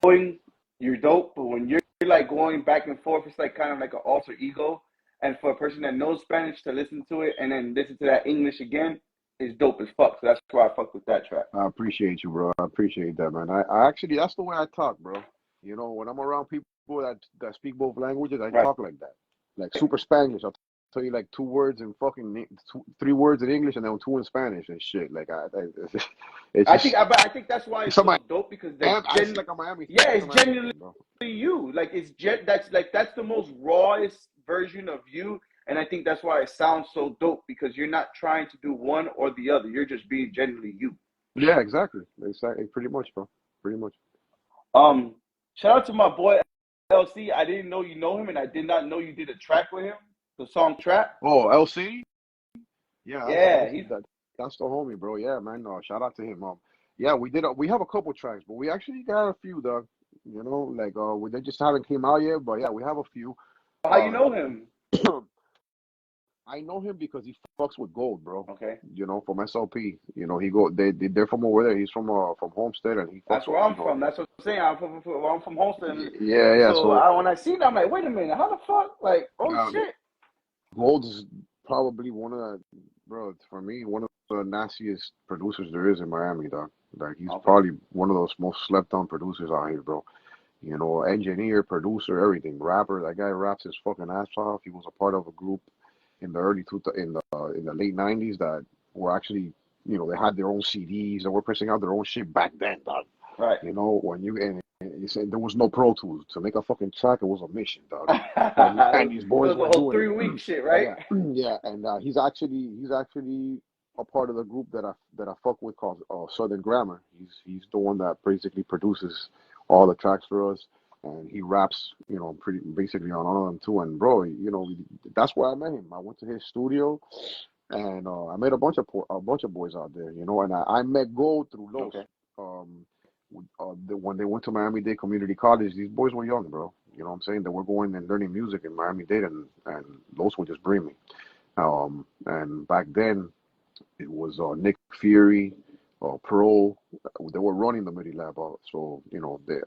flowing, you're dope. But when you're like going back and forth, it's like kind of like an alter ego. And for a person that knows Spanish to listen to it and then listen to that English again, is dope as fuck. So that's why I fuck with that track. I appreciate you, bro. I appreciate that, man. I actually, that's the way I talk, bro. When I'm around people that speak both languages, I talk like that, like super Spanish. I'll tell you like 2 words in fucking 3 words in English and then 2 in Spanish and shit. Like I think that's why it's so dope because I like a Miami. Yeah, it's genuinely you. Like that's the most rawest version of you. And I think that's why it sounds so dope because you're not trying to do one or the other. You're just being genuinely you. Yeah, exactly. Pretty much, bro. Pretty much. Shout out to my boy LC. I didn't know you know him, and I did not know you did a track with him. The song Trap. Oh, LC. Yeah. Yeah, that's the homie, bro. Yeah, man. Shout out to him. Yeah, we have a couple tracks, but we actually got a few, dog. They just haven't came out yet, but yeah, we have a few. How you know him? I know him because he fucks with gold, bro. Okay. From SLP. They're from over there. He's from Homestead, and he fucks. That's where I'm from. That's what I'm saying. I'm from Homestead. Yeah. So when I see that, I'm like, wait a minute, how the fuck? Like, shit. Gold is probably one of the, bro, for me, one of the nastiest producers there is in Miami, dog. Like he's probably one of those most slept on producers out here, bro. Engineer, producer, everything. Rapper. That guy raps his fucking ass off. He was a part of a group in the in the late 90s that were actually, they had their own CDs and were pressing out their own shit back then, dog. Right. When you said there was no Pro Tools to make a fucking track, it was a mission, dog. and these boys were doing 3-week shit, right? Yeah, and he's actually a part of the group that I fuck with called Southern Grammar. He's the one that basically produces all the tracks for us. and he raps, pretty basically on all of them too. And bro, that's where I met him. I went to his studio, and I met a bunch of boys out there, and I met Gold through Los. Okay. When they went to Miami-Dade Community College, these boys were young, bro. You know what I'm saying? They were going and learning music in Miami-Dade, and Los would just bring me. And back then, it was Nick Fury, Pro. They were running the MIDI lab. So,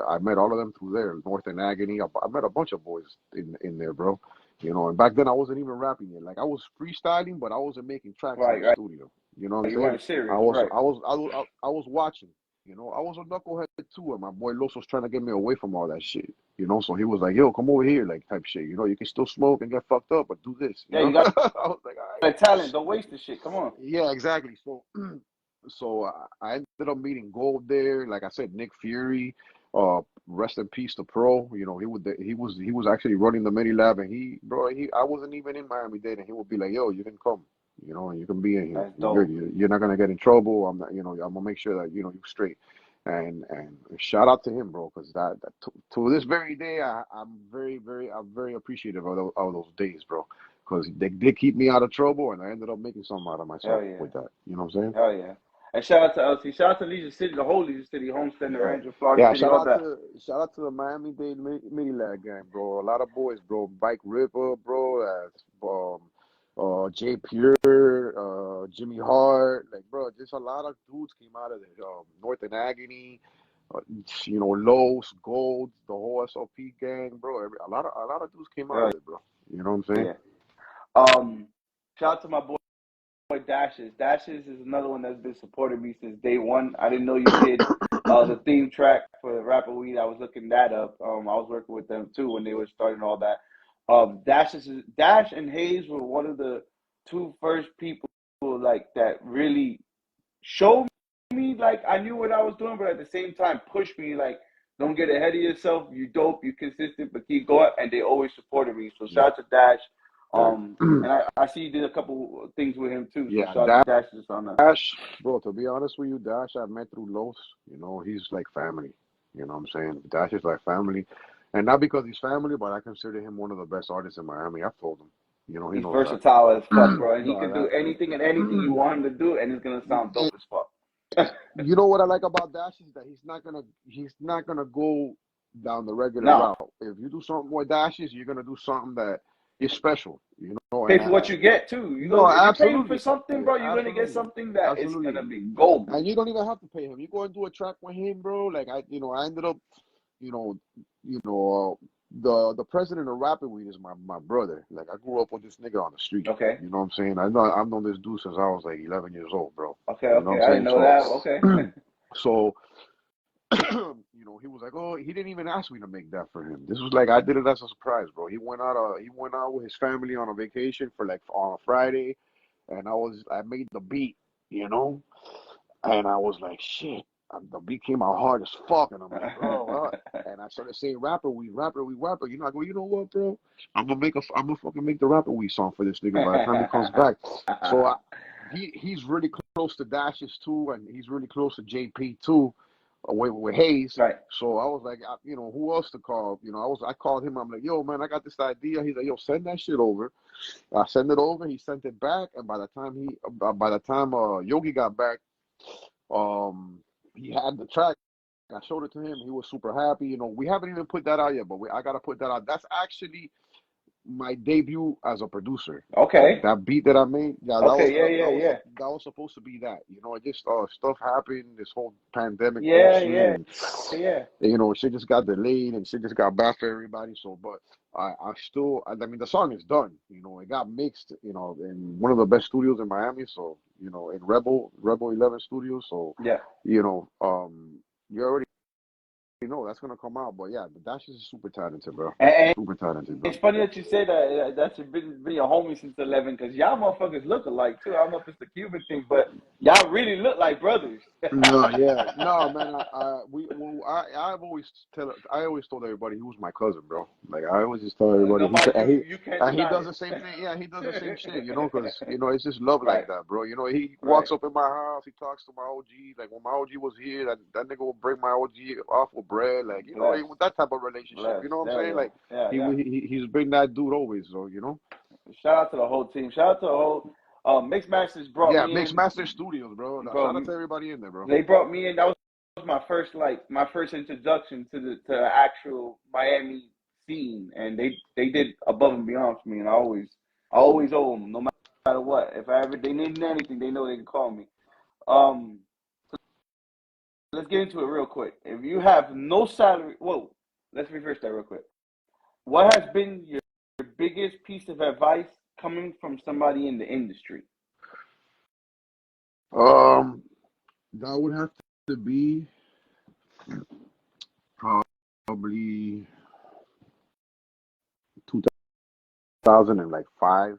I met all of them through there. North and Agony. I met a bunch of boys in there, bro. And back then I wasn't even rapping yet. Like I was freestyling, but I wasn't making tracks in the studio. You know what I'm saying? You weren't serious. I was watching. I was a knucklehead too, and my boy Los was trying to get me away from all that shit. So he was like, "Yo, come over here," like type shit. You can still smoke and get fucked up, but do this. You got I was like, all right. talent. Don't waste the shit. Come on. Yeah, exactly. So I ended up meeting Gold there. Like I said, Nick Fury, rest in peace to Pro. He was actually running the MIDI lab, and I wasn't even in Miami-Dade, and he would be like, "Yo, you can come, and you can be in here. You're not gonna get in trouble. I'm not, I'm gonna make sure that you're straight." And shout out to him, bro, because that to this very day, I'm very appreciative of those days, bro, because they did keep me out of trouble, and I ended up making something out of myself with that. You know what I'm saying? Hell yeah. And shout out to LC. Shout out to Leisure City, the whole Leisure City, Homestead, Ranger, Florida City, all that. Shout out to the Miami-Dade MIDI Lab gang, bro. A lot of boys, bro. Bike Ripper, bro. Jay Pure, Jimmy Hart, like, bro, just a lot of dudes came out of there. North and Agony, Los, Gold, the whole SOP gang, bro. A lot of dudes came out of it, bro. You know what I'm saying? Yeah. Shout out to my boy Dashes. Dashes is another one that's been supporting me since day one. I didn't know you did the theme track for Rapper Weed. I was looking that up. I was working with them too when they were starting all that. Dash and Hayes were one of the two first people like that really showed me like I knew what I was doing, but at the same time pushed me like, don't get ahead of yourself. You dope, you consistent, but keep going. And they always supported me. So shout out to Dash. And I see you did a couple things with him too. So Yeah, shout out to Dash just on that. Dash, bro, to be honest with you, Dash I met through Los. He's like family. You know what I'm saying? Dash is like family. And not because he's family, but I consider him one of the best artists in Miami. I've told him. He He's knows versatile as fuck, bro. And he can do anything and anything you want him to do, and it's gonna sound dope as fuck. You know what I like about Dash is that he's not gonna go down the regular route. If you do something with Dashes, you're gonna do something that is special. Pay for what you get too. If you're paying for something, bro, you're gonna get something that is gonna be gold. And you don't even have to pay him. You go and do a track with him, bro. Like I ended up, the president of Rapid Weed is my brother. Like I grew up with this nigga on the street. Okay. You know what I'm saying? I've known this dude since I was like 11 years old, bro. Okay. I didn't know that. Okay. So, he was like, oh, he didn't even ask me to make that for him. This was like I did it as a surprise, bro. He went out with his family on a vacation for like on a Friday, and I made the beat, and I was like, shit. The beat came out hard as fuck, and I'm like, bro, and I started saying rapper weed. I go, you know what, bro? I'm gonna fucking make the Rapper Weed song for this nigga by the time he comes back. So he's really close to Dashes too, and he's really close to JP too, with Hayes. Right. So I was like, who else to call? I called him. I'm like, yo, man, I got this idea. He's like, yo, send that shit over. I sent it over. He sent it back, and by the time Yogi got back, he had the track. I showed it to him. He was super happy. We haven't even put that out yet, but I gotta put that out. That's actually my debut as a producer. Okay. That beat that I made. Yeah. That was supposed to be that. It just stuff happened. This whole pandemic. Yeah. Shit just got delayed and shit just got bad for everybody. So, but I mean, the song is done. It got mixed. In one of the best studios in Miami. So, in Rebel 11 Studios. So, yeah. You already know that's gonna come out. But yeah, the Dash is super talented, bro. Super talented, bro. It's funny that you say that. That's been your homie since 11, because y'all motherfuckers look alike too. I don't know if it's the Cuban thing, but y'all really look like brothers. No, yeah, no, man. I always told everybody he was my cousin, bro. Like I always just tell everybody No he's mind you, he you can't and he deny does it. the same thing. Yeah, he does the same shit, because it's just love like Right, that, bro. He right. walks up in my house, he talks to my OG. Like when my OG was here, that nigga will bring my OG off with bread, like Bless, with that type of relationship. bless. You know what I'm There you saying? Like go. Yeah, yeah. he's been that dude always, so Shout out to the whole team. Shout out to the whole Mixed Masters brought Yeah, me Mixed in, Master Studios, bro. Now, shout out bro. to everybody in there, bro. They brought me in. That was my first introduction to the actual Miami scene, and they did above and beyond for me, and I always owe them, no matter what. If I ever they need anything, they know they can call me. Um, let's get into it real quick. If you have no salary, whoa, let's reverse that real quick. What has been your biggest piece of advice coming from somebody in the industry? Um, that would have to be probably 2005,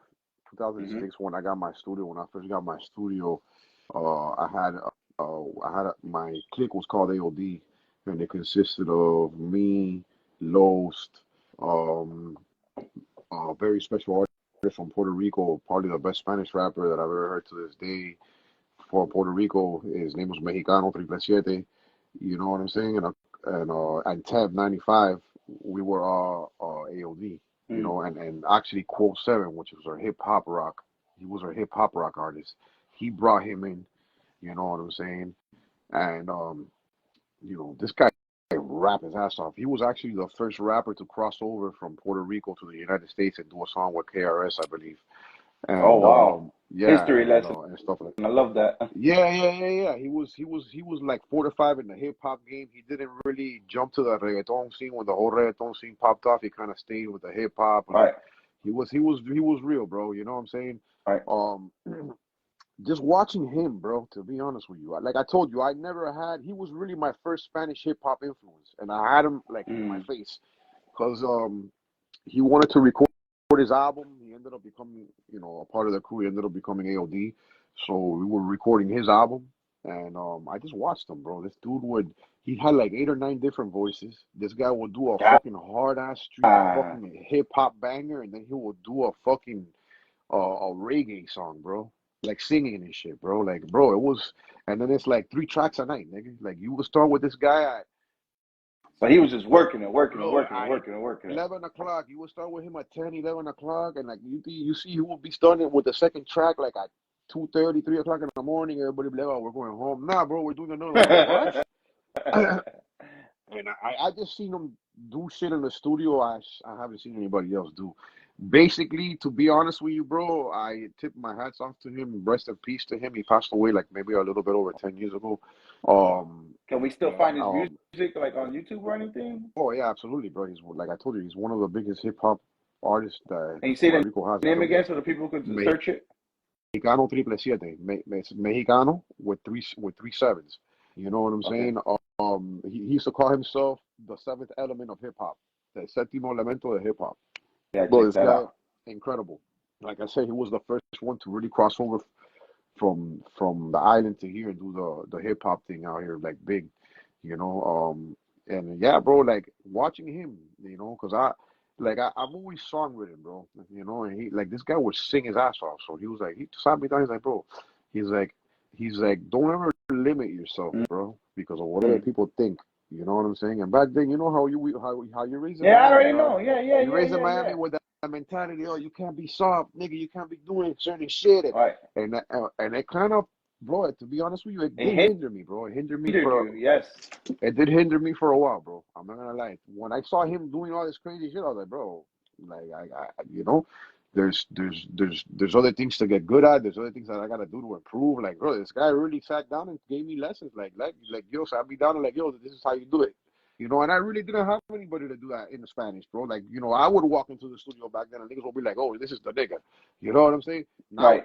Mm-hmm. 2006 when I got my studio. When I first got my studio, my clique was called AOD, and it consisted of me, Lost, um, a very special artist from Puerto Rico, probably the best Spanish rapper that I've ever heard to this day. For Puerto Rico, his name was Mexicano 777. You know what I'm saying? And Tab 95, we were all AOD. And actually Quote 7, which was our hip hop rock, he was our hip hop rock artist. He brought him in. You know what I'm saying? And this guy rap his ass off. He was actually the first rapper to cross over from Puerto Rico to the United States and do a song with KRS, I believe. Oh And wow, yeah, history lesson. and stuff like. I love that. Yeah. He was like 4 to 5 in the hip hop game. He didn't really jump to the reggaeton scene when the whole reggaeton scene popped off. He kind of stayed with the hip hop. Like Right, he was real, bro. You know what I'm saying? right. Um, just watching him, bro. To be honest with you, like I told you, I never had. He was really my first Spanish hip hop influence, and I had him like in my Mm. face, cause he wanted to record his album. He ended up becoming, a part of the crew. He ended up becoming AOD. So we were recording his album, and I just watched him, bro. This dude he had like 8 or 9 different voices. This guy would do a fucking hard ass street Ah, fucking hip hop banger, and then he would do a fucking a reggae song, bro. Like singing and shit, bro. Like, bro, it was, and then it's like 3 tracks a night, nigga. Like you would start with this guy so he was just working and working and bro, working and working and working it. 11 o'clock. You would start with him at 10, 11 o'clock, and like you see, he would be starting with the second track like at 2:30, 3 o'clock in the morning. Everybody be like, "Oh, we're going home." Nah, bro, we're doing another one. Like what? And I just seen him do shit in the studio. I haven't seen anybody else do. Basically, to be honest with you, bro, I tip my hats off to him. Rest in peace to him. He passed away like maybe a little bit over 10 years ago. Can we still And find his music like on YouTube or anything? oh yeah, absolutely, bro. He's like I told you, he's one of the biggest hip hop artists that And you say Puerto the Rico has. name again so the people could search it. Mexicano 777. Mexicano with three sevens. You know what I'm Okay. saying? He used to call himself the seventh element of hip hop, the séptimo elemento de hip hop. Yeah, Bro, check this that guy, out. incredible. Like I said, he was the first one to really cross over from the island to here and do the hip hop thing out here, like big, you know. And yeah, bro, like watching him, because I've always songwritten, bro, and he like this guy would sing his ass off. So he was like, he sat me down, he's like, bro, he's like, don't ever limit yourself, bro, because of whatever Mm-hmm. people think. You know what I'm saying? And back then, you know how you raised in Yeah, I Miami, already dog. know. Yeah, You raised in Miami yeah. with that mentality, oh, you can't be soft, nigga, you can't be doing certain shit, All right. and it kind of, bro, to be honest with you, it did It hinder me, bro. hindered you. Yes. It did hinder me for a while, bro. I'm not gonna lie. When I saw him doing all this crazy shit, I was like, bro, like there's other things to get good at. There's other things that I gotta do to improve. Like, bro, this guy really sat down and gave me lessons. Like, yo, sat me down and like, yo, this is how you do it. And I really didn't have anybody to do that in the Spanish, bro. Like, I would walk into the studio back then and niggas would be like, oh, this is the nigga. You know what I'm saying? Now, Right.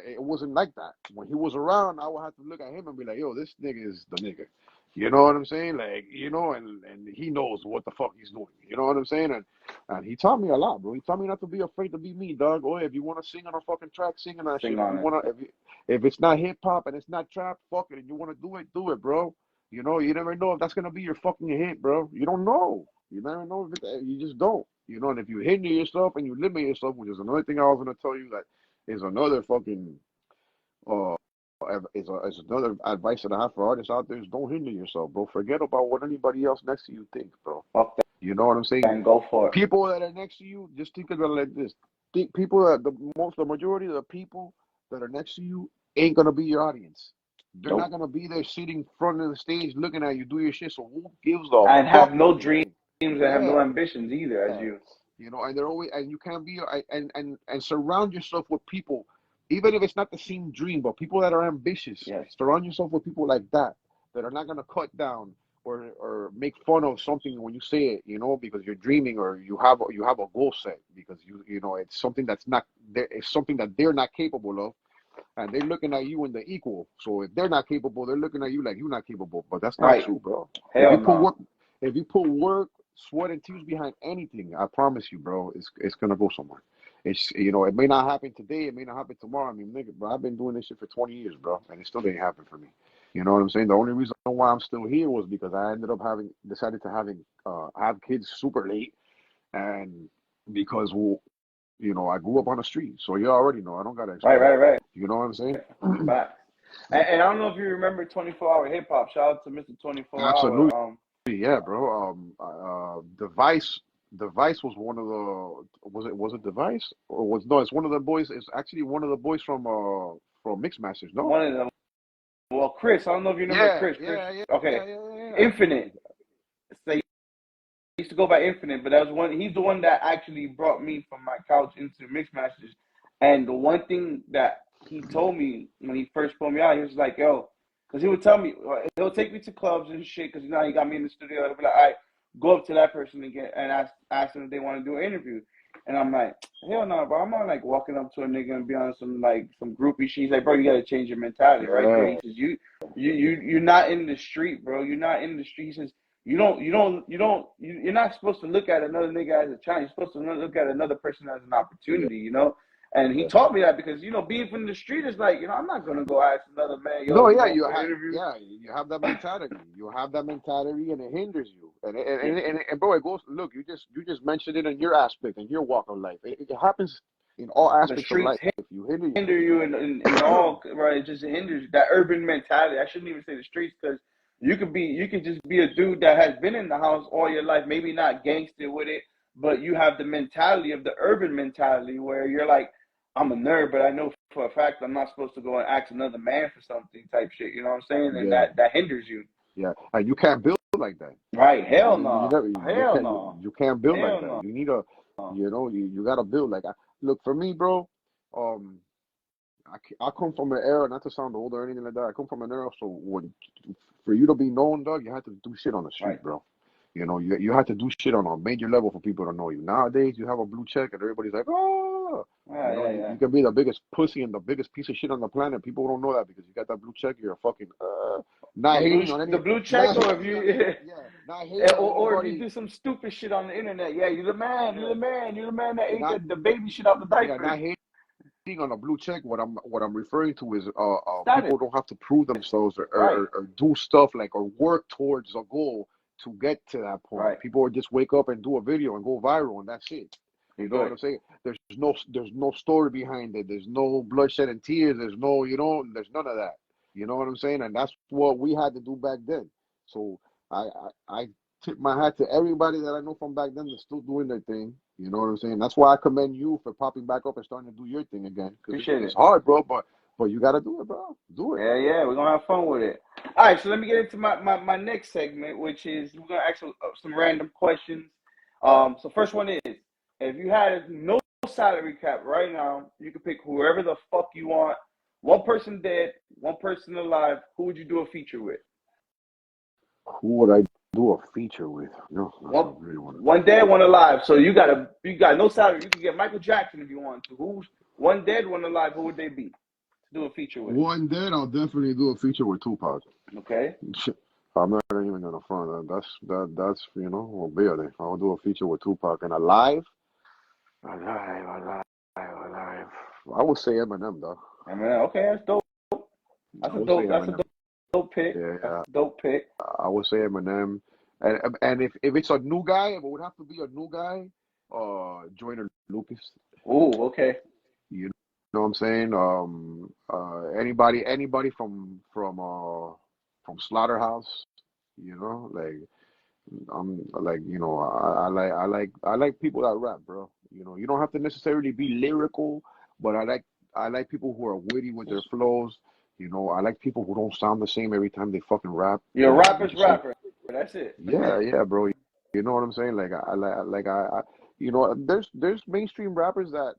it wasn't like that. When he was around, I would have to look at him and be like, yo, this nigga is the nigga. You know what I'm saying? Like, and he knows what the fuck he's doing. You know what I'm saying? And he taught me a lot, bro. He taught me not to be afraid to be me, dog. Oh, if you want to sing on a fucking track, sing on that shit. Sing on it. If it's not hip hop and it's not trap, fuck it. And you want to do it, bro. You never know if that's gonna be your fucking hit, bro. You don't know. You never know if you just don't. And if you hinder yourself and you limit yourself, which is another thing I was gonna tell you that is another fucking uh is another advice that I have for artists out there is don't hinder yourself, bro. Forget about what anybody else next to you thinks, bro. Fuck that You know what I'm saying? and go for it. People that are next to you, just think of it like this. The majority of the people that are next to you ain't gonna be your audience. They're Nope. not gonna be there sitting in front of the stage looking at you do your shit. So who gives a And fuck have no what you dreams think? and have no Yeah, ambitions either, as yeah. you. And they're always, and you can't be, and surround yourself with people, even if it's not the same dream, but people that are ambitious. Yes. Surround yourself with people like that are not gonna cut down or make fun of something when you say it, because you're dreaming or you have a goal set because it's something that's not there, it's something that they're not capable of, and they're looking at you in the equal. So if they're not capable, they're looking at you like you're not capable. But that's not Right. true, bro. Hell If you put work, sweat, and tears behind anything, I promise you, bro, it's gonna go somewhere. It's it may not happen today, it may not happen tomorrow. I mean, nigga, bro, I've been doing this shit for 20 years, bro, and it still didn't happen for me. You know what I'm saying? The only reason why I'm still here was because I ended up decided to have kids super late, and because I grew up on the street, so you already know. I don't gotta explain. Right. You know what I'm saying? Facts. And I don't know if you remember 24-hour hip hop. Shout out to Mr. 24 Absolutely. Hour. Yeah, bro. Device was one of the was it Device or was no? It's one of the boys. It's actually one of the boys from Mixmasters. No, One of them. Well, Chris. I don't know if you remember Chris. Yeah. Okay. Yeah. Infinite. So he used to go by Infinite, but that was one. He's the one that actually brought me from my couch into Mixmasters. And the one thing that he told me when he first pulled me out, he was like, "Yo," because he would tell me, he'll take me to clubs and shit. Because he got me in the studio. He'll be like, "All right, go up to that person and ask them if they want to do an interview." And I'm like, "Hell no, bro! I'm not like walking up to a nigga and be on some groupie shit." He's like, "Bro, you gotta change your mentality, right?" Bro? He says, "You're not in the street, bro. You're not in the street." He says, you're not supposed to look at another nigga as a challenge. You're supposed to look at another person as an opportunity, And he taught me that because, being from the street is like, I'm not going to go ask another man, yo, No, you yeah, want you an have, interview? yeah, you have that mentality. You have that mentality, and it hinders you. And bro, it goes. Look, you just mentioned it in your aspect, in your walk of life. It happens in all The aspects of streets life. If you hinder you in all, right? It just hinders that urban mentality. I shouldn't even say the streets because you could just be a dude that has been in the house all your life, maybe not gangster with it, but you have the mentality of the urban mentality where you're like, I'm a nerd, but I know for a fact I'm not supposed to go and ask another man for something type shit. You know what I'm saying? And Yeah. that hinders you. Yeah, and you can't build like that. Right? Hell You no. never, you can't build Hell like that. no. You need you gotta build like. Look, for me, bro. I come from an era, not to sound old or anything like that. I come from an era, so for you to be known, dog, you have to do shit on the street, Right. bro. You have to do shit on a major level for people to know you. Nowadays, you have a blue check, and everybody's like, oh. Yeah. You can be the biggest pussy and the biggest piece of shit on the planet. People don't know that because you got that blue check. You're a fucking not hating on any the blue check, or if you not hating or if you do some stupid shit on the internet. Yeah, you're the man. You're the man that ate the baby shit out the diaper. Yeah, not hating on a blue check. What I'm referring to is people don't have to prove themselves or do stuff like or work towards a goal to get to that point. Right. People just wake up and do a video and go viral, and that's it. You know what I'm saying? There's no story behind it. There's no bloodshed and tears. There's there's none of that. You know what I'm saying? And that's what we had to do back then. So I tip my hat to everybody that I know from back then that's still doing their thing. You know what I'm saying? That's why I commend you for popping back up and starting to do your thing again. Appreciate it. It's hard, bro, but you got to do it, bro. Do it. Yeah, we're going to have fun with it. All right, so let me get into my next segment, which is we're going to ask some random questions. So first one is, if you had no salary cap right now, you could pick whoever the fuck you want. One person dead, one person alive. Who would you do a feature with? Who would I do a feature with? No, one dead, one alive. So you got no salary. You can get Michael Jackson if you want to. Who's one dead, one alive? Who would they be to do a feature with? One dead, I'll definitely do a feature with Tupac. Okay. I'm not even gonna front. That's olvídate. I'll do a feature with Tupac and alive. I would say Eminem though. I mean, okay, that's dope. I would say That's a Eminem. dope pick. Yeah, That's a dope pick. I would say Eminem. And if it's a new guy, if it would have to be a new guy, Joyner Lucas. Ooh, okay. You know what I'm saying? Anybody from Slaughterhouse, like I'm like, I like people that rap, bro. You don't have to necessarily be lyrical, but I like people who are witty with their flows. I like people who don't sound the same every time they fucking rap. You're a rapper's rapper. That's it. Yeah, bro. You know what I'm saying? Like there's mainstream rappers that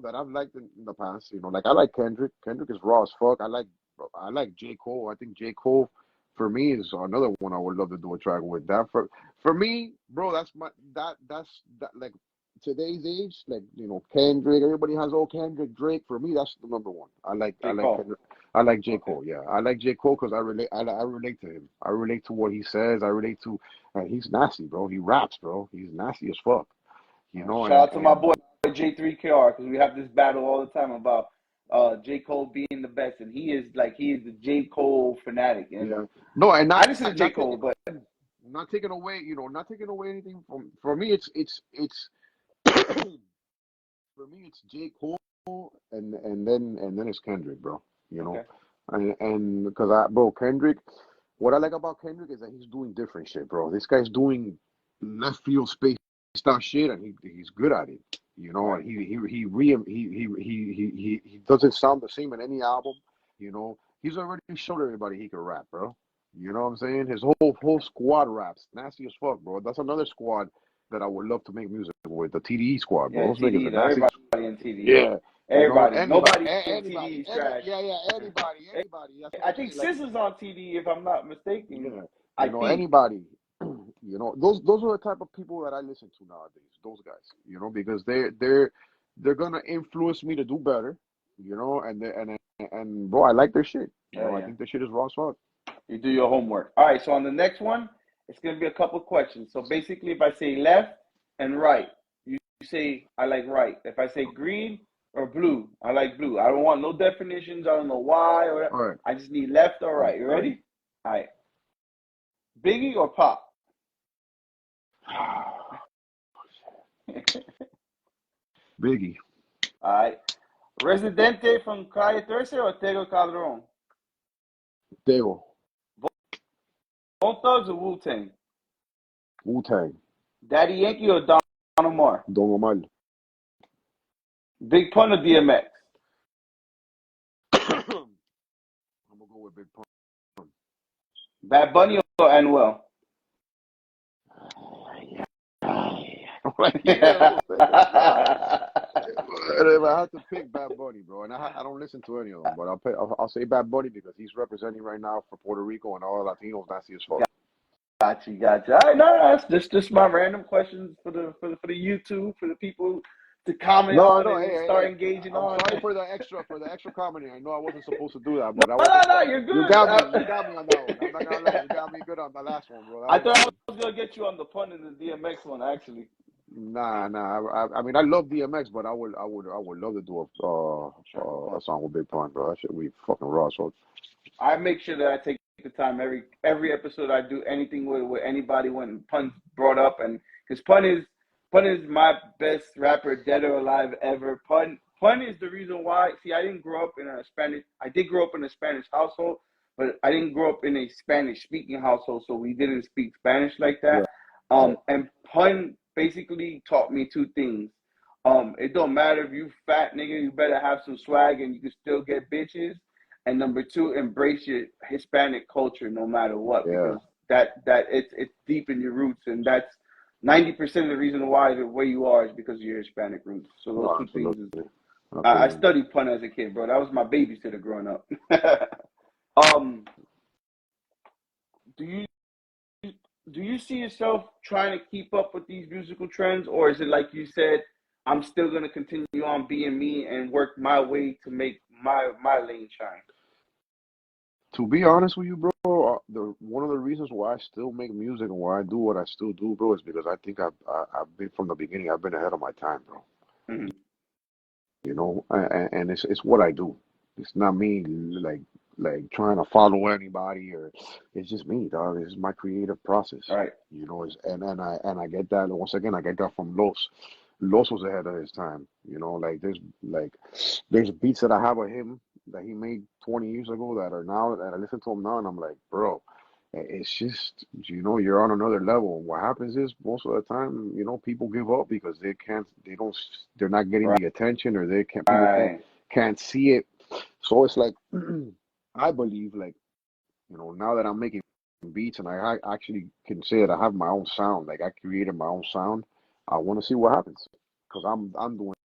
that I've liked in the past. Like I like Kendrick. Kendrick is raw as fuck. I like J. Cole. I think J. Cole for me is another one I would love to do a track with. That for me, bro, that's like today's age, like Kendrick, everybody has old Kendrick, Drake. For me, that's the number one. I like Kendrick. I like J. Cole, yeah. I like J. Cole because I relate to him. I relate to what he says. I relate to he's nasty, bro. He raps, bro. He's nasty as fuck. Shout out to my boy J3KR, because we have this battle all the time about J. Cole being the best, and he is the J. Cole fanatic. And yeah. No, and I listen to J. Cole, but not taking away, not taking away anything from for me. It's for me it's J. Cole and then it's Kendrick, bro. okay. And because Kendrick, what I like about Kendrick is that he's doing different shit, bro. This guy's doing left field space out shit, and he's good at it. And he doesn't sound the same in any album. He's already showed everybody he can rap, bro. You know what I'm saying? His whole squad raps nasty as fuck, bro. That's another squad that I would love to make music with, the TDE squad, bro. Yeah, Those niggas are nasty. everybody in TDE. Yeah. Everybody. Nobody in anybody, TDE is trash. anybody. I think Sis is on TDE, if I'm not mistaken. Yeah. I think. Anybody. Those are the type of people that I listen to nowadays. Those guys, because they're gonna influence me to do better, and bro, I like their shit. I think their shit is raw as fuck. You do your homework. All right, so on the next one, it's gonna be a couple questions. So basically, if I say left and right, you say I like right. If I say green or blue, I like blue. I don't want no definitions. I don't know why. All right. I just need left or right. You ready? All right. Biggie or Pop? Biggie. All right. Residente from Calle 13 or Tego Calderon? Tego. Bone Thugs or Wu-Tang? Wu-Tang. Daddy Yankee or Don Omar? Don Omar. Big Pun or DMX? I'm gonna go with Big Pun. Bad Bunny or Anuel? If I have to pick Bad Bunny, bro, and I don't listen to any of them, but I'll say Bad Bunny because he's representing right now for Puerto Rico and all Latinos nasty as fuck. Gotcha. All right, no, that's just my random questions for the YouTube, for the people to comment start engaging I'm on. sorry for the extra commenting. I know I wasn't supposed to do that, but No, you're good. You got me on that one. I'm not gonna lie, you got me good on the last one, bro. I thought I was gonna get you on the pun in the DMX one, actually. Nah. I mean, I love DMX, but I would love to do a song with Big Pun, bro. That shit would be fucking raw. So I make sure that I take the time every episode I do anything with anybody when Pun's brought up, and because Pun is my best rapper, dead or alive, ever. Pun is the reason why. See, I didn't grow up in a Spanish. I did grow up in a Spanish household, but I didn't grow up in a Spanish-speaking household, so we didn't speak Spanish like that. Yeah. And Pun basically taught me two things. It don't matter if you fat nigga, you better have some swag and you can still get bitches. And number two, embrace your Hispanic culture no matter what, because that it's deep in your roots, and that's 90% of the reason why the way you are is because of your Hispanic roots. So those two things. I studied Pun as a kid, bro. That was my babysitter growing up. Do you see yourself trying to keep up with these musical trends, or is it like you said, I'm still gonna continue on being me and work my way to make my lane shine? To be honest with you, bro, the one of the reasons why I still make music and why I do what I still do, bro, is because I think I've been from the beginning. I've been ahead of my time, bro. Mhm. You know, and it's what I do. It's not me like trying to follow anybody, or it's just me, dog. It's my creative process. Right. You know, and I get that once again. I get that from Los. Los was ahead of his time. You know, like there's beats that I have of him that he made 20 years ago that are now that I listen to him now, and I'm like, bro. It's just, you know, you're on another level. And what happens is most of the time, you know, people give up because they're not getting Right. the attention, or people Right. can't see it. So it's like, I believe, like, you know, now that I'm making beats and I actually can say that I have my own sound, like I created my own sound. I want to see what happens because I'm doing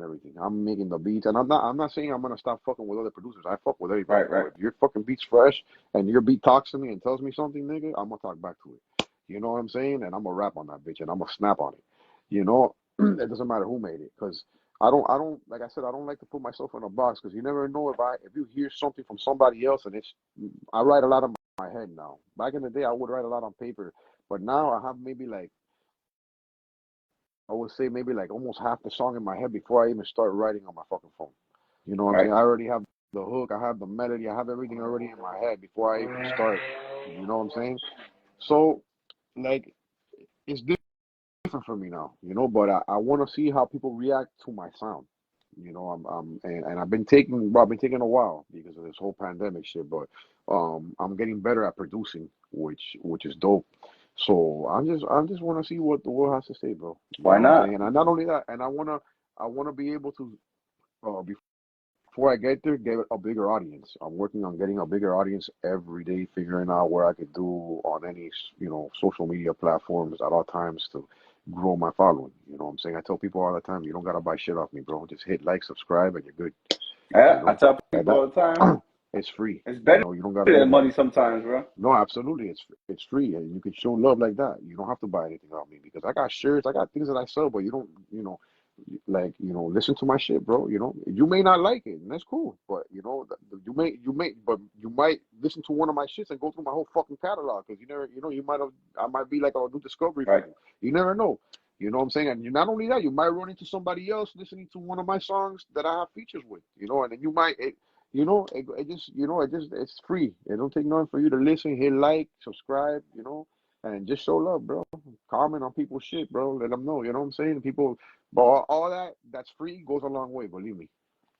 everything. I'm making the beats, and I'm not saying I'm gonna stop fucking with other producers. I fuck with everybody, Right. bro. If your fucking beat's fresh and your beat talks to me and tells me something, nigga, I'm gonna talk back to it. You know what I'm saying? And I'm gonna rap on that bitch and I'm gonna snap on it. You know, it doesn't matter who made it, because I don't like I said, I don't like to put myself in a box, because you never know if you hear something from somebody else, and it's I write a lot in my head now. Back in the day, I would write a lot on paper, but now I have maybe like, I would say maybe like almost half the song in my head before I even start writing on my fucking phone. You know what I'm Right. saying? I already have the hook, I have the melody, I have everything already in my head before I even start. You know what I'm saying? So, like, it's different for me now, you know, but I want to see how people react to my sound. You know, and I've been taking a while because of this whole pandemic shit, but I'm getting better at producing, which is dope. So I just want to see what the world has to say, bro. You Why know what I'm not? saying? And not only that, and I wanna be able to before I get there, get a bigger audience. I'm working on getting a bigger audience every day, figuring out where I could do on any, social media platforms at all times to grow my following. You know what I'm saying? I tell people all the time, you don't gotta buy shit off me, bro. Just hit like, subscribe, and you're good. You Yeah. I know, tell and people all the time, that it's free. it's You better know, you don't gotta. than money sometimes, bro. No, absolutely, it's free, and you can show love like that. You don't have to buy anything off me because I got shirts, I got things that I sell, but you don't, like, listen to my shit, bro. You may not like it, and that's cool, but but you might listen to one of my shits and go through my whole fucking catalog, because you never, I might be like a new discovery for Right. you. You never know. You know what I'm saying? And not only that, you might run into somebody else listening to one of my songs that I have features with, and then you might. It's free. It don't take nothing for you to listen, hit like, subscribe, and just show love, bro. Comment on people's shit, bro. Let them know, you know what I'm saying? People, but all that's free goes a long way, believe me.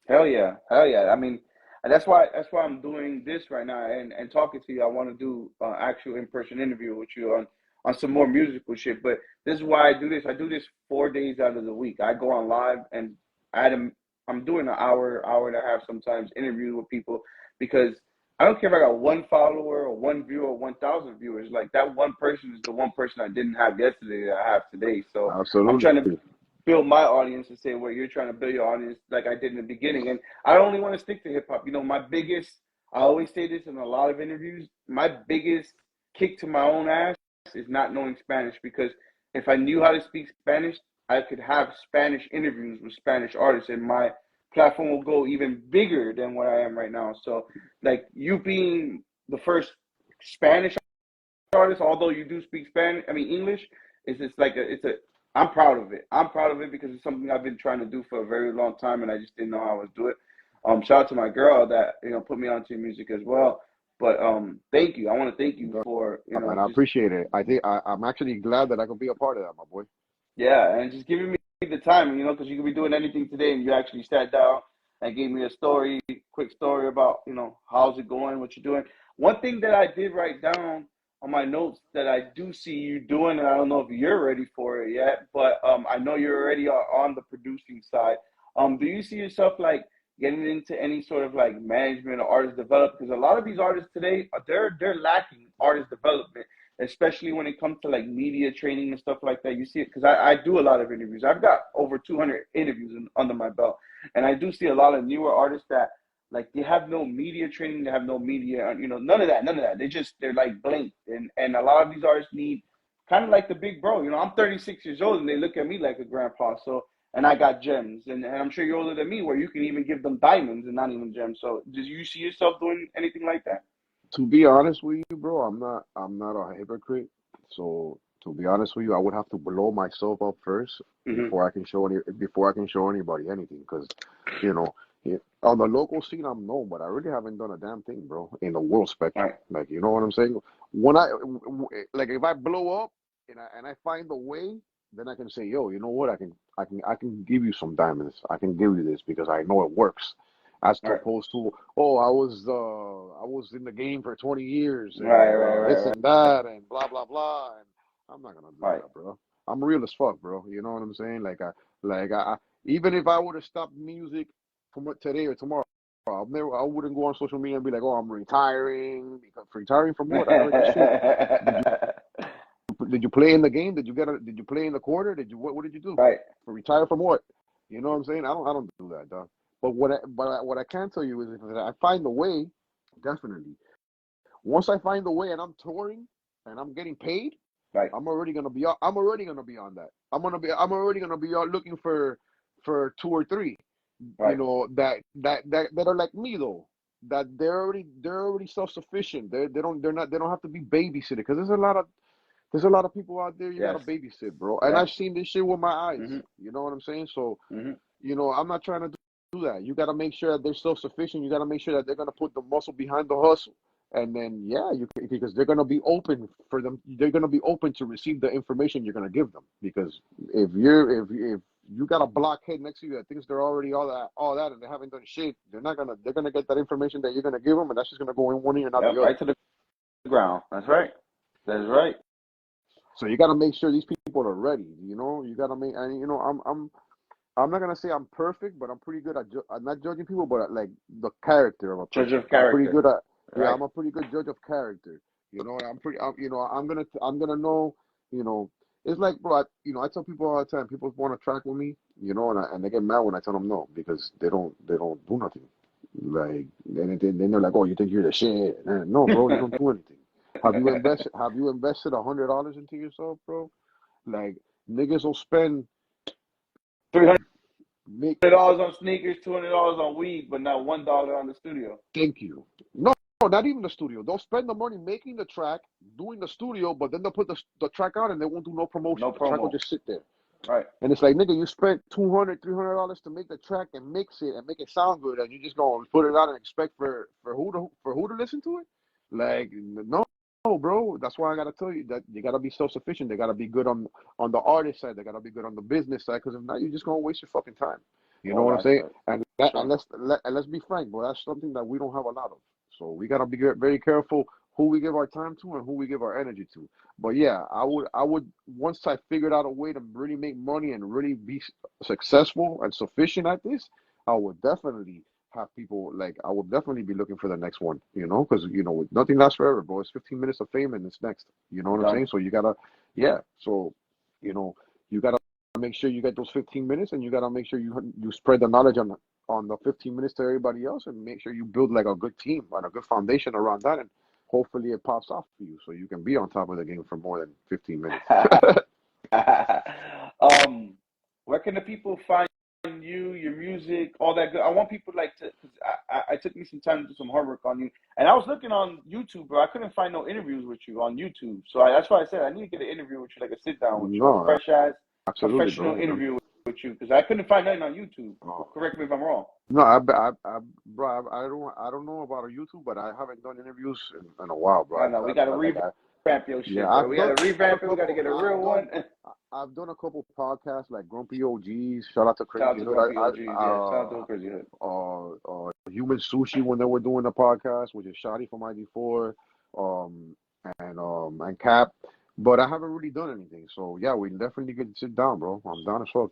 Hell yeah. Hell yeah. I mean, and that's why I'm doing this right now and talking to you. I want to do actual in-person interview with you on some more musical shit. But this is why I do this. I do this 4 days out of the week. I go on live and I'm doing an hour and a half sometimes interview with people, because I don't care if I got one follower or one viewer or 1,000 viewers. Like, that one person is the one person I didn't have yesterday that I have today. So I'm Absolutely. trying to build my audience the same way you're trying to build your audience, like I did in the beginning. And I only want to stick to hip hop. I always say this in a lot of interviews, my biggest kick to my own ass is not knowing Spanish, because if I knew how to speak Spanish, I could have Spanish interviews with Spanish artists, and my platform will go even bigger than what I am right now. So, like, you being the first Spanish artist, although you do speak Spanish, I mean English, it's just like I'm proud of it. I'm proud of it because it's something I've been trying to do for a very long time, and I just didn't know how I would do it. Shout out to my girl that put me onto music as well. But thank you. I want to thank you for And I just, appreciate it. I think I'm actually glad that I could be a part of that, my boy. yeah, and just giving me the time, because you could be doing anything today, and you actually sat down and gave me a quick story about, how's it going, what you're doing. One thing that I did write down on my notes that I do see you doing, and I don't know if you're ready for it yet, but I know you're already on the producing side. Do you see yourself like getting into any sort of like management or artist development? Because a lot of these artists today, they're lacking artist development, especially when it comes to like media training and stuff like that. You see it because I do a lot of interviews. I've got over 200 interviews under my belt, and I do see a lot of newer artists that like they have no media training, they have no media, none of that. They're like blank, and a lot of these artists need kind of like the big bro. I'm 36 years old, and they look at me like a grandpa. So, and I got gems, and I'm sure you're older than me, where you can even give them diamonds and not even gems. So, do you see yourself doing anything like that? To be honest with you, bro, I'm not a hypocrite. So to be honest with you, I would have to blow myself up first Hmm. before I can show anybody anything. Because, you know, on the local scene, I'm known, but I really haven't done a damn thing, bro, in the world spectrum. Right. Like, you know what I'm saying? When I like, if I blow up and I find a way, then I can say, yo, you know what? I can give you some diamonds. I can give you this because I know it works. As Right. opposed to, oh, I was in the game for 20 years Right. and Right. this Right. and that and blah blah blah, and I'm not gonna do Right. that, bro. I'm real as fuck, bro. You know what I'm saying? Like I even if I would have stopped music from today or tomorrow, I wouldn't go on social media and be like, oh, I'm retiring. Because retiring from what? I never did shit. Did you did you play in the game? Did you play in the quarter? What did you do? Right. For retire from what? You know what I'm saying? I don't do that, dog. But what I can tell you is if I find the way, definitely. Once I find the way and I'm touring and I'm getting paid, Right. I'm already gonna be on that. I'm already gonna be out looking for two or three, Right. that are like me though. That they're already self sufficient. They don't have to be babysitted because there's a lot of people out there you gotta Yes. babysit, bro. And Yes. I've seen this shit with my eyes. Hmm. You know what I'm saying? So, Hmm. I'm not trying to do that. You gotta make sure that they're self-sufficient. You gotta make sure that they're gonna put the muscle behind the hustle. And then yeah, because they're gonna be open for them. They're gonna be open to receive the information you're gonna give them. Because if you got a blockhead next to you that thinks they're already all that and they haven't done shit, they're gonna get that information that you're gonna give them, and that's just gonna go in one ear and not Yep. the other. Right to the ground. That's right. That's right. So you got to make sure these people are ready. You got to make, and I'm not gonna say I'm perfect, but I'm pretty good at I'm not judging people, but at, like the character of a Judge person. of I'm pretty character. good at, yeah, Right. I'm a pretty good judge of character. I'm gonna know. You know, it's like, bro. I tell people all the time. People want to track with me. And they get mad when I tell them no because they don't do nothing. Like, then they're like, oh, you think you're the shit? And no, bro, you don't do anything. Have you invested $100 into yourself, bro? Like, niggas will spend Three hundred make dollars on sneakers, $200 on weed, but not $1 on the studio. thank you. No, not even the studio. They'll spend the money making the track, doing the studio, but then they'll put the track out and they won't do no promotion. No The track will promo. just sit there. Right. And it's like, nigga, you spent $200, $300 to make the track and mix it and make it sound good, and you just gonna put it out and expect for who to listen to it? Like, no, bro. That's why I gotta tell you that you gotta be self-sufficient. They gotta be good on the artist side. They gotta be good on the business side. Because if not, you're just gonna waste your fucking time. You know All what I'm saying? aspects. And Sure. let's be frank, bro. That's something that we don't have a lot of. So we gotta be very careful who we give our time to and who we give our energy to. But yeah, I would once I figured out a way to really make money and really be successful and sufficient at this, I would definitely have people like I would definitely be looking for the next one, because nothing lasts forever, bro. It's 15 minutes of fame and it's next. You know what I'm Done. saying? So you gotta, yeah. So you know you gotta make sure you get those 15 minutes, and you gotta make sure you spread the knowledge on the 15 minutes to everybody else, and make sure you build like a good team and a good foundation around that, and hopefully it pops off for you so you can be on top of the game for more than 15 minutes. Where can the people find you, your music, all that good? I want people like to, because I took me some time to do some homework on you, and I was looking on YouTube, bro. I couldn't find no interviews with you on YouTube, so that's why I said I need to get an interview with you, like a sit down with you, a No, fresh ass absolutely, professional bro. interview with you, because I couldn't find nothing on YouTube. Oh. Correct me if I'm wrong. No, bro, I don't know about YouTube, but I haven't done interviews in a while, bro. I know we got to revamp your Yeah, shit, bro. We got to I've done a revamp it. We got to couple. get a real one. I've done a couple podcasts like Grumpy OGs. Shout out to Shout out Crazy to Hood. Grumpy OGs, yeah. Shout out to Crazy Hood. Human Sushi when they were doing the podcast, which is Shotty from ID4, and Cap. But I haven't really done anything. So yeah, we definitely get to sit down, bro. I'm down as fuck.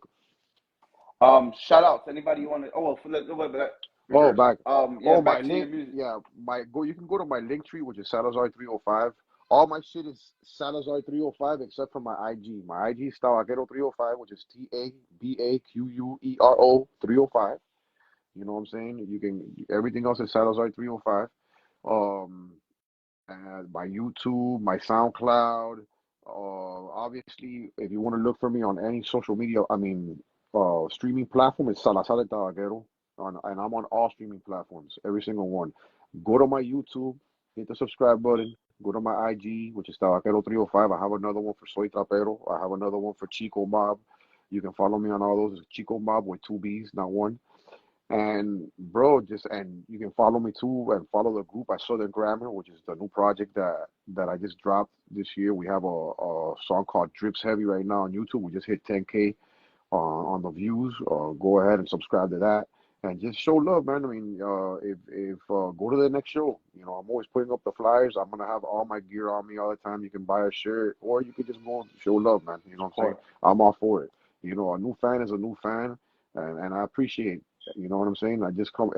Shout out to anybody you want to. Oh, well, Oh, reverse. back. Yeah, Oh, my back to your link. music. Yeah, you can go to my link tree, which is Salazar 305. All my shit is Salazar 305 except for my IG. My IG is Tabaquero 305, which is TABAQUERO 305. You know what I'm saying? Everything else is Salazar 305. And my YouTube, my SoundCloud. Obviously, if you want to look for me on any social media, streaming platform, it's Salazar Tabaquero. And I'm on all streaming platforms, every single one. Go to my YouTube, hit the subscribe button. Go to my IG, which is Tabaquero 305. I have another one for Soy Trapero. I have another one for Chico Mob. You can follow me on all those. It's Chico Mob with 2 B's, not one. And bro, and you can follow me too and follow the group at Southern Grammar, which is the new project that I just dropped this year. We have a song called Drips Heavy right now on YouTube. We just hit 10K on the views. Go ahead and subscribe to that and just show love, man. I mean, if go to the next show. You know, I'm always putting up the flyers. I'm gonna have all my gear on me all the time. You can buy a shirt or you can just go and show love, man. You know what I'm saying? I'm all for it. You know, a new fan is a new fan, and I appreciate. You know what I'm saying?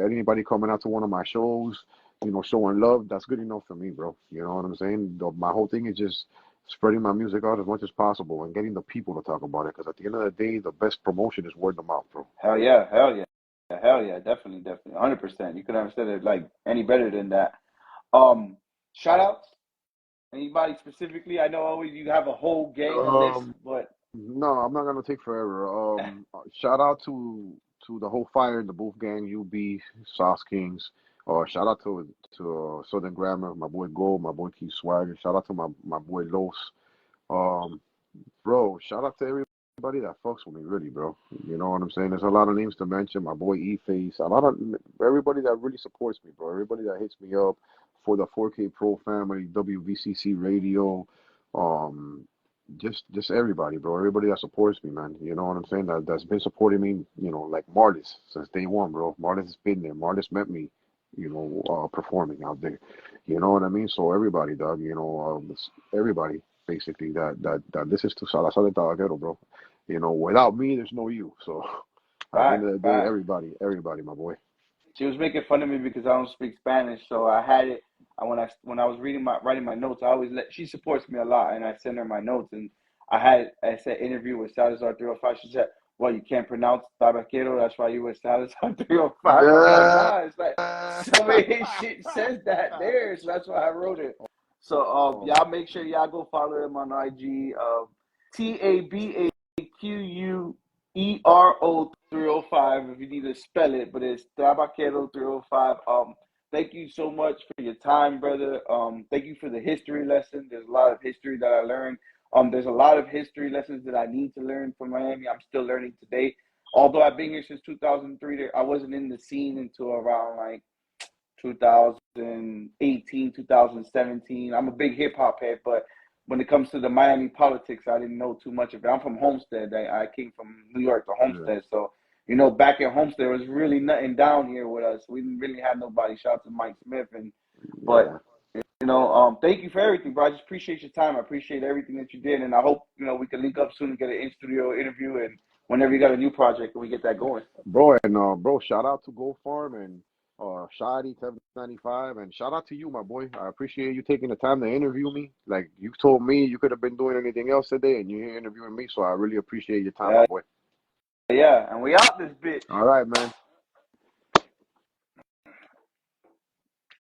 Anybody coming out to one of my shows, you know, showing love, that's good enough for me, bro. You know what I'm saying? My whole thing is just spreading my music out as much as possible and getting the people to talk about it. Because at the end of the day, the best promotion is word of mouth, bro. Hell yeah, definitely, 100%. You could have said it like any better than that. Shout outs. Anybody specifically? I know always you have a whole gang list, but no, I'm not gonna take forever. Shout out to the whole Fire in the Booth gang, UB, Sauce Kings. Shout out to Southern Grammar, my boy Gold, my boy Keith Swagger. Shout out to my boy Los. Bro, shout out to everybody that fucks with me, really, bro. You know what I'm saying? There's a lot of names to mention. My boy E-Face, a lot of everybody that really supports me, bro. Everybody that hits me up for the 4K Pro family, WVCC Radio, just everybody, bro. Everybody that supports me, man. You know what I'm saying? That's been supporting me, you know, like Martis since day one, bro. Martis has been there. Martis met me, you know, performing out there. You know what I mean? So everybody, dog, you know, everybody basically that listens to Salazar de Tabaquero, bro. You know, without me, there's no you. So at the end of the day, everybody, my boy. She was making fun of me because I don't speak Spanish, so I had it. When I was writing my notes, I always she supports me a lot, and I send her my notes. And I said interview with Salazar 305. She said, "Well, you can't pronounce Tabaquero, that's why you with Salazar 305." I'm like, nah, it's like some of his shit says that there, so that's why I wrote it. So y'all make sure y'all go follow him on IG. Tabaquero 305 if you need to spell it, but it's Tabaquero 305. Thank you so much for your time, brother. Thank you for the history lesson. There's a lot of history that I learned. There's a lot of history lessons that I need to learn from Miami. I'm still learning today. Although I've been here since 2003, I wasn't in the scene until around like 2018, 2017. I'm a big hip hop head, but when it comes to the Miami politics, I didn't know too much of it. I'm from Homestead. I came from New York to Homestead. So, you know, back at Homestead, there was really nothing down here with us. We didn't really have nobody. Shout out to Mike Smith. But, you know, thank you for everything, bro. I just appreciate your time. I appreciate everything that you did. And I hope, you know, we can link up soon and get an in-studio interview. And whenever you got a new project, we get that going. Bro, and bro, shout out to Go Farm and Shadi 795, and shout out to you, my boy. I appreciate you taking the time to interview me. Like you told me you could have been doing anything else today, and you're here interviewing me, so I really appreciate your time, my boy. Yeah, and we out this bitch. All right, man.